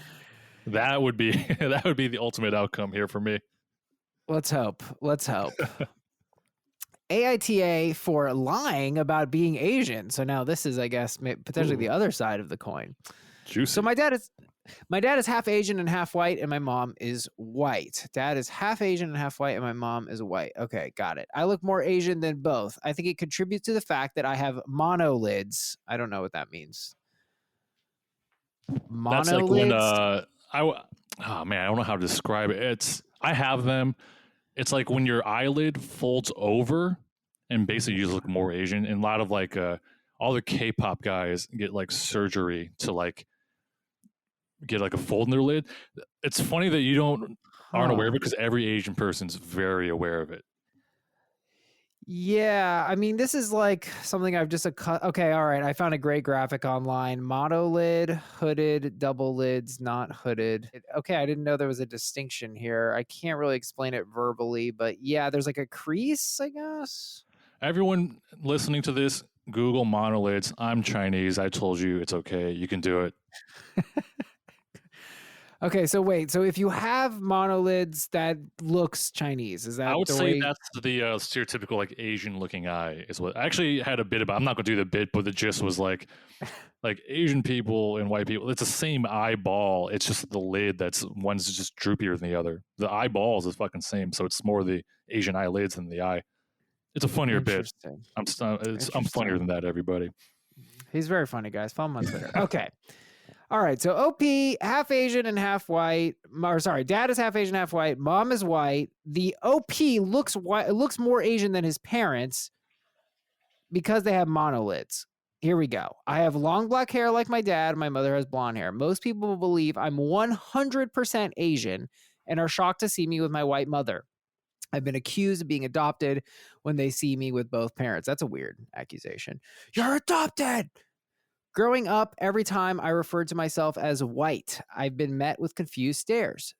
Speaker 2: That would be the ultimate outcome here for me.
Speaker 1: Let's hope. AITA for lying about being Asian. So now this is, I guess, potentially the other side of the coin.
Speaker 2: Juicy.
Speaker 1: So my dad is half Asian and half white, and my mom is white. Dad is half Asian and half white, and my mom is white. Okay, got it. I look more Asian than both. I think it contributes to the fact that I have monolids. I don't know what that means. Monolids?
Speaker 2: That's like when oh man, I don't know how to describe it. I have them. It's like when your eyelid folds over and basically you just look more Asian. And a lot of like all the K-pop guys get like surgery to like get like a fold in their lid. It's funny that you aren't aware of it because every Asian person's very aware of it.
Speaker 1: Yeah, I mean, this is like something I've just okay, all right. I found a great graphic online. Monolid, hooded, double lids, not hooded. Okay, I didn't know there was a distinction here. I can't really explain it verbally, but yeah, there's like a crease, I guess.
Speaker 2: Everyone listening to this, Google monolids. I'm Chinese. I told you it's okay. You can do it.
Speaker 1: Okay, so wait. So if you have monolids, that looks Chinese. Is that
Speaker 2: I would
Speaker 1: the
Speaker 2: say
Speaker 1: way...
Speaker 2: that's the stereotypical like Asian looking eye is what I actually had a bit about. I'm not going to do the bit, but the gist was like Asian people and white people. It's the same eyeball. It's just the lid one's just droopier than the other. The eyeballs is fucking same. So it's more the Asian eyelids than the eye. It's a funnier bit. I'm funnier than that, everybody.
Speaker 1: He's very funny, guys. Follow him on Twitter. Okay. All right, so OP, half Asian and half white. Or sorry, dad is half Asian, half white. Mom is white. The OP looks white. It looks more Asian than his parents because they have monolids. Here we go. I have long black hair like my dad. My mother has blonde hair. Most people believe I'm 100% Asian and are shocked to see me with my white mother. I've been accused of being adopted when they see me with both parents. That's a weird accusation. You're adopted! Growing up, every time I referred to myself as white, I've been met with confused stares,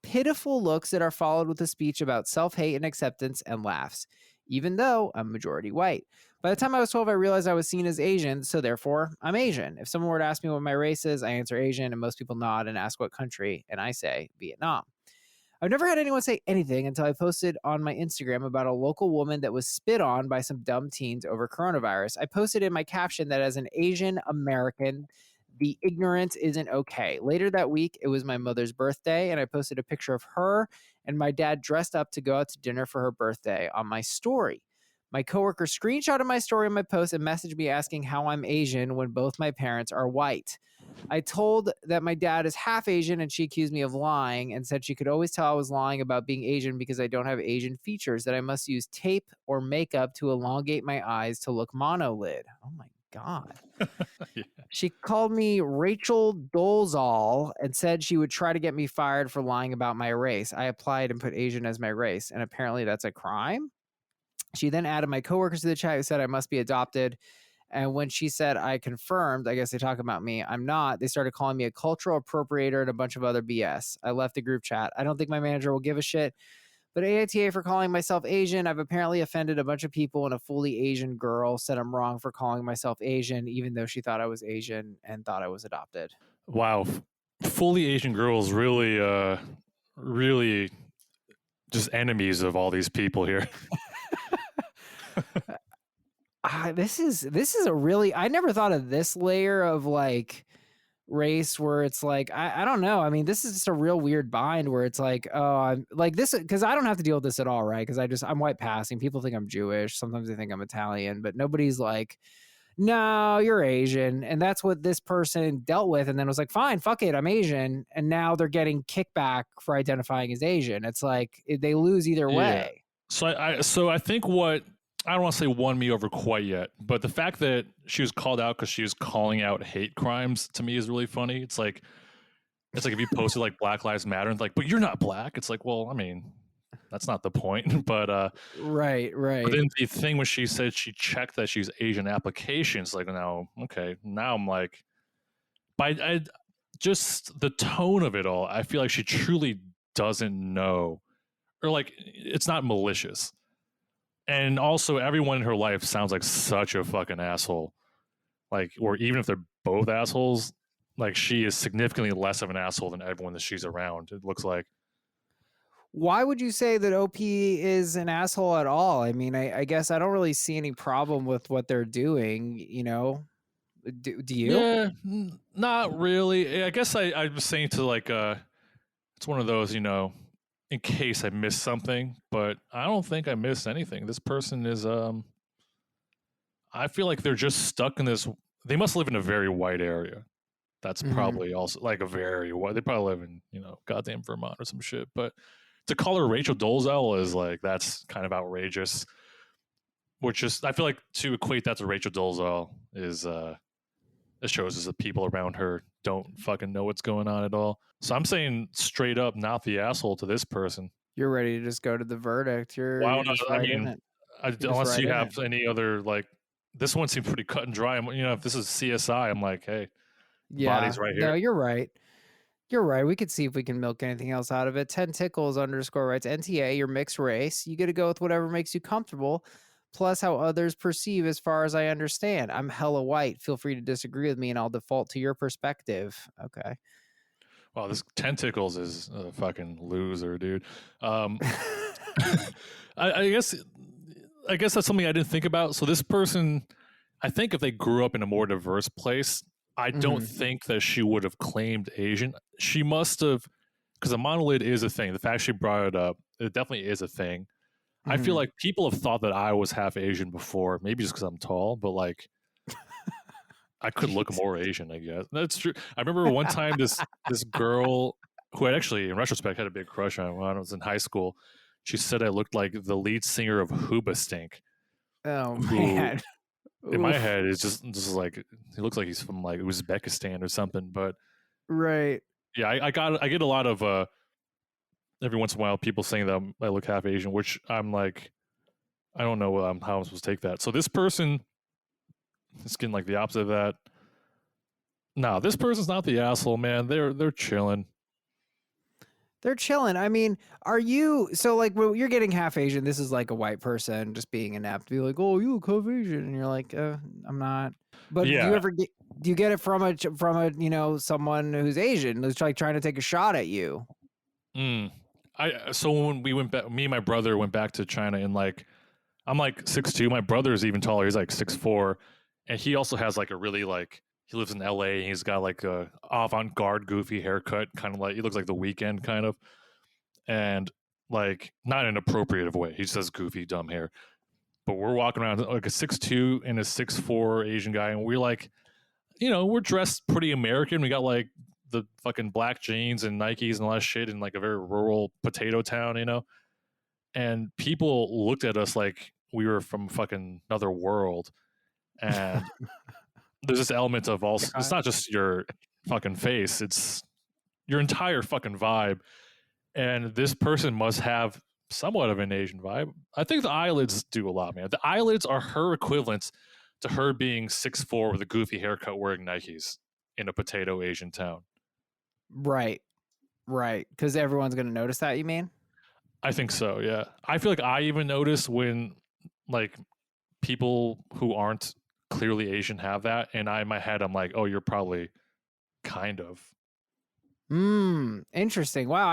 Speaker 1: pitiful looks that are followed with a speech about self-hate and acceptance and laughs, even though I'm majority white. By the time I was 12, I realized I was seen as Asian, so therefore, I'm Asian. If someone were to ask me what my race is, I answer Asian, and most people nod and ask what country, and I say Vietnam. I've never had anyone say anything until I posted on my Instagram about a local woman that was spit on by some dumb teens over coronavirus. I posted in my caption that as an Asian American, the ignorance isn't okay. Later that week, it was my mother's birthday, and I posted a picture of her and my dad dressed up to go out to dinner for her birthday on my story. My coworker screenshotted my story on my post and messaged me asking how I'm Asian when both my parents are white. I told that my dad is half Asian and she accused me of lying and said she could always tell I was lying about being Asian because I don't have Asian features, that I must use tape or makeup to elongate my eyes to look monolid. Oh my God. Yeah. She called me Rachel Dolezal and said she would try to get me fired for lying about my race. I applied and put Asian as my race, and apparently that's a crime. She then added my coworkers to the chat who said I must be adopted And when she said I confirmed, I guess they talk about me, I'm not, they started calling me a cultural appropriator and a bunch of other BS. I left the group chat. I don't think my manager will give a shit. But AITA for calling myself Asian, I've apparently offended a bunch of people, and a fully Asian girl said I'm wrong for calling myself Asian, even though she thought I was Asian and thought I was adopted.
Speaker 2: Wow. Fully Asian girls really just enemies of all these people here.
Speaker 1: This is a really, I never thought of this layer of like race where it's like, I don't know. I mean, this is just a real weird bind where it's like, oh, I'm like this, because I don't have to deal with this at all, right? Because I'm white passing. People think I'm Jewish. Sometimes they think I'm Italian, but nobody's like, no, you're Asian. And that's what this person dealt with. And then was like, fine, fuck it, I'm Asian. And now they're getting kickback for identifying as Asian. It's like they lose either way.
Speaker 2: So I think what, I don't want to say won me over quite yet, but the fact that she was called out because she was calling out hate crimes to me is really funny. It's like if you posted like Black Lives Matter and like, but you're not black. It's like, well, I mean, that's not the point. But
Speaker 1: right.
Speaker 2: But then the thing when she said she checked that she's Asian applications, like, now, okay, now I'm like, I just the tone of it all, I feel like she truly doesn't know, or like it's not malicious. And also, everyone in her life sounds like such a fucking asshole. Like, or even if they're both assholes, like she is significantly less of an asshole than everyone that she's around. It looks like.
Speaker 1: Why would you say that OP is an asshole at all? I mean, I guess I don't really see any problem with what they're doing. You know, do you?
Speaker 2: Yeah, not really. I guess I was saying to like, it's one of those, in case I missed something, but I don't think I missed anything. This person is I feel like they're just stuck in this. They must live in a very white area. That's probably also like a very white. They probably live in goddamn Vermont or some shit. But to call her Rachel Dolezal is like, that's kind of outrageous. Which is, I feel like to equate that to Rachel Dolezal is it shows us that people around her don't fucking know what's going on at all. So I'm saying straight up, not the asshole to this person.
Speaker 1: You're ready to just go to the verdict. You're just right in it.
Speaker 2: Unless you have any other, like, this one seems pretty cut and dry. If this is CSI, I'm like, hey, body's right here.
Speaker 1: No, you're right. You're right. We could see if we can milk anything else out of it. 10 tickles _ writes, NTA, you're mixed race. You get to go with whatever makes you comfortable, plus how others perceive as far as I understand. I'm hella white. Feel free to disagree with me and I'll default to your perspective. Okay.
Speaker 2: Wow, this Tentacles is a fucking loser, dude. I guess that's something I didn't think about. So this person, I think if they grew up in a more diverse place, I don't think that she would have claimed Asian. She must have, because a monolid is a thing. The fact she brought it up, it definitely is a thing. I feel like people have thought that I was half Asian before, maybe just because I'm tall, but like I could look more Asian, I guess. That's true. I remember one time this girl who I actually, in retrospect, had a big crush on when I was in high school. She said I looked like the lead singer of Hoobastank.
Speaker 1: Oh man.
Speaker 2: In my head, it's just like he looks like he's from like Uzbekistan or something. But
Speaker 1: right.
Speaker 2: Yeah, I get a lot of every once in a while people saying that I look half Asian, which I'm like, I don't know how I'm supposed to take that. So this person is getting like the opposite of that. No, this person's not the asshole, man. They're chilling.
Speaker 1: They're chilling. I mean, are you, so like when you're getting half Asian, this is like a white person just being inept, be like, oh, you look half Asian, and you're like, I'm not. But
Speaker 2: Yeah.
Speaker 1: do you get it from a someone who's Asian who's like trying to take a shot at you?
Speaker 2: So when we went back, me and my brother went back to China, and like I'm like 6'2". My brother is even taller. He's like 6'4", and he also has like a really like, he lives in LA and he's got like a avant-garde goofy haircut, kind of like he looks like The Weeknd kind of, and like not in an appropriative way. He just has goofy dumb hair. But we're walking around like a 6'2" and a 6'4" Asian guy, and we're like, we're dressed pretty American. We got like the fucking black jeans and Nikes and all that shit in like a very rural potato town, and people looked at us like we were from fucking another world. And there's this element of also, it's not just your fucking face, it's your entire fucking vibe. And this person must have somewhat of an Asian vibe. I think the eyelids do a lot, man. The eyelids are her equivalents to her being 6'4" with a goofy haircut wearing Nikes in a potato Asian town.
Speaker 1: Right. Right. Because everyone's going to notice that, you mean?
Speaker 2: I think so, yeah. I feel like I even notice when like people who aren't clearly Asian have that, and in my head I'm like, oh, you're probably kind of.
Speaker 1: Interesting. Wow.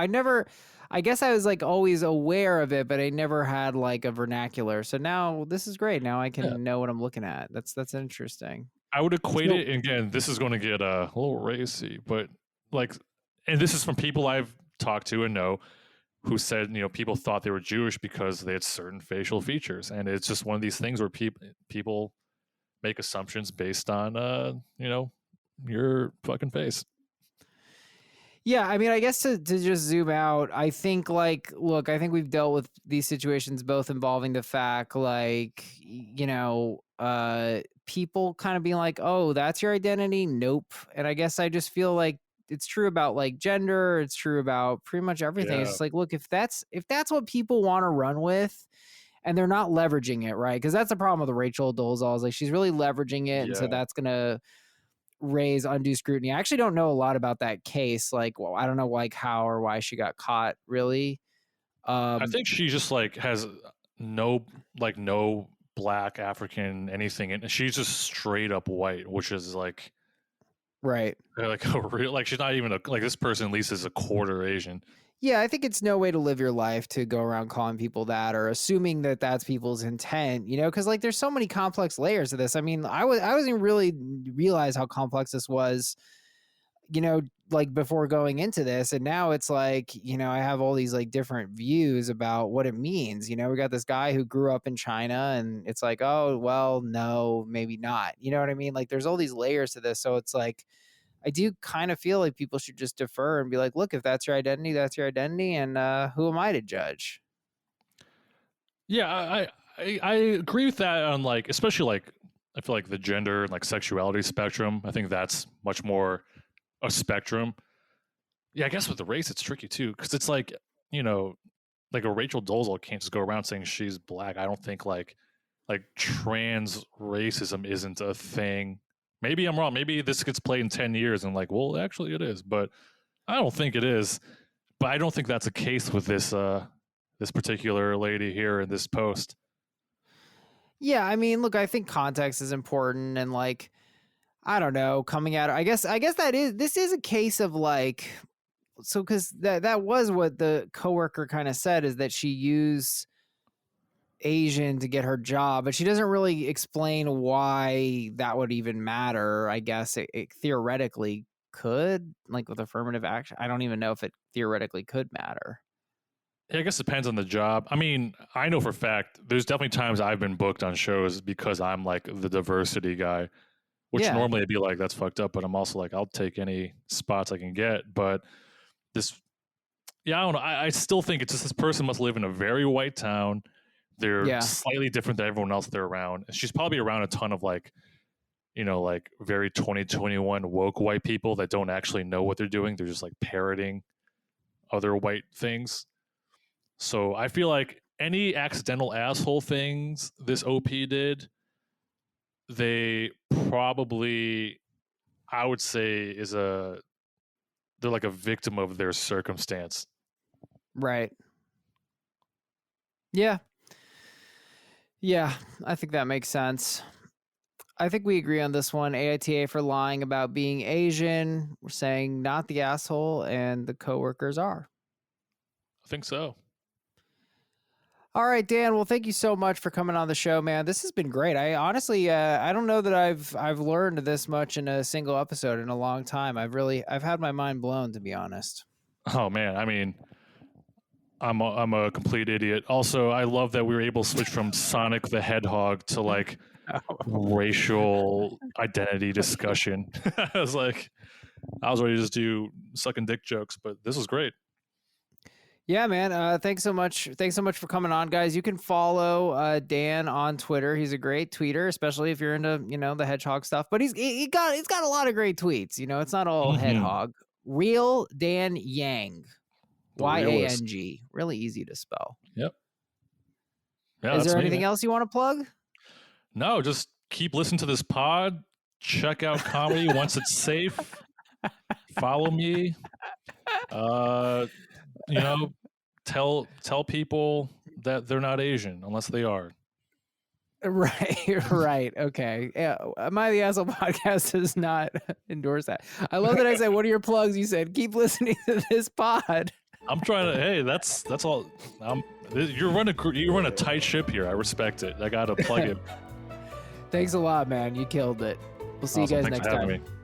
Speaker 1: I guess I was like always aware of it, but I never had like a vernacular. So now this is great. Now I
Speaker 2: Yeah.
Speaker 1: can know what I'm looking at. That's interesting.
Speaker 2: I would equate
Speaker 1: So,
Speaker 2: it, and again, this is going to get a little racy, but like, and this is from people I've talked to and know who said, people thought they were Jewish because they had certain facial features, and it's just one of these things where people make assumptions based on, your fucking face.
Speaker 1: yeah, I mean, I guess to just zoom out, I think like, look, I think we've dealt with these situations both involving the fact like, people kind of being like, oh, that's your identity. Nope. And I guess I just feel like it's true about like gender. It's true about pretty much everything. It's
Speaker 2: Yeah,
Speaker 1: just like, look, if that's what people want to run with and they're not leveraging it, right? Because that's the problem with Rachel Dolezal is like, she's really leveraging it. And so
Speaker 2: yeah.
Speaker 1: that's going to raise undue scrutiny. I actually don't know a lot about that case. Like, well, I don't know like how or why she got caught really.
Speaker 2: I
Speaker 1: Um,
Speaker 2: think she just like has no black African anything, and she's just straight up white, which is
Speaker 1: right.
Speaker 2: like a real like she's not even like this person at least is a quarter Asian.
Speaker 1: Yeah, I think it's no way to live your life to go around calling people that or assuming that that's people's intent, because like there's so many complex layers of this. I mean, I wasn't really realize how complex this was, you know, like before going into this. And now it's like, I have all these like different views about what it means. We got this guy who grew up in China and it's like, oh, well, no, maybe not. You know what I mean? Like there's all these layers to this. So it's like, I do kind of feel like people should just defer and be like, look, if that's your identity, that's your identity. And who am I to judge?
Speaker 2: Yeah, I agree with that on like especially like I feel like the gender and like sexuality spectrum. I think that's much more a spectrum. Yeah, I guess with the race it's tricky too because it's like you know like a Rachel Dolezal can't just go around saying she's black. I don't think like trans racism isn't a thing. Maybe I'm wrong. Maybe this gets played in 10 years and like, well, actually it is, but I don't think it is. But I don't think that's the case with this particular lady here in this post.
Speaker 1: Yeah, I mean, look, I think context is important and like I don't know, coming at I guess this is a case of like so cuz that was what the coworker kind of said is that she used Asian to get her job, but she doesn't really explain why that would even matter. I guess it theoretically could, like with affirmative action. I don't even know if it theoretically could matter.
Speaker 2: Yeah, I guess it depends on the job. I mean, I know for a fact there's definitely times I've been booked on shows because I'm like the diversity guy, which
Speaker 1: Yeah.
Speaker 2: normally I'd be like, that's fucked up, but I'm also like, I'll take any spots I can get. But this, yeah, I don't know. I still think it's just this person must live in a very white town. They're
Speaker 1: Yeah.
Speaker 2: slightly different than everyone else they're around. And she's probably around a ton of like, like very 2021 woke white people that don't actually know what they're doing. They're just like parroting other white things. So I feel like any accidental asshole things this OP did, they probably, I would say, they're like a victim of their circumstance.
Speaker 1: Right. Yeah. Yeah, I think that makes sense. I think we agree on this one. AITA for lying about being Asian. We're saying not the asshole, and the coworkers are.
Speaker 2: I think so.
Speaker 1: All right, Dan. Well, thank you so much for coming on the show, man. This has been great. I honestly, I don't know that I've learned this much in a single episode in a long time. I've had my mind blown, to be honest.
Speaker 2: Oh man, I mean, I'm a complete idiot. Also, I love that we were able to switch from Sonic the Hedgehog to like racial identity discussion. I was like, I was ready to just do sucking dick jokes, but this was great.
Speaker 1: Yeah, man. Thanks so much. Thanks so much for coming on, guys. You can follow Dan on Twitter. He's a great tweeter, especially if you're into the hedgehog stuff. But he's got a lot of great tweets. It's not all
Speaker 2: Mm-hmm.
Speaker 1: hedgehog. Real Dan Yang,
Speaker 2: The realist.
Speaker 1: Yang. Really easy to spell.
Speaker 2: Yep. Yeah,
Speaker 1: Is
Speaker 2: that's
Speaker 1: there
Speaker 2: me,
Speaker 1: anything
Speaker 2: man.
Speaker 1: else you want to plug?
Speaker 2: No, just keep listening to this pod. Check out comedy once it's safe. Follow me. You know, tell people that they're not Asian unless they are.
Speaker 1: Right, right. Okay. Yeah, Am I the Asshole podcast does not endorse that. I love that I said, what are your plugs? You said, keep listening to this pod.
Speaker 2: I'm trying to. Hey, that's all. You run a tight ship here. I respect it. I gotta plug it.
Speaker 1: Thanks a lot, man. You killed it. We'll see you guys
Speaker 2: Thanks
Speaker 1: next
Speaker 2: for having
Speaker 1: time.
Speaker 2: me.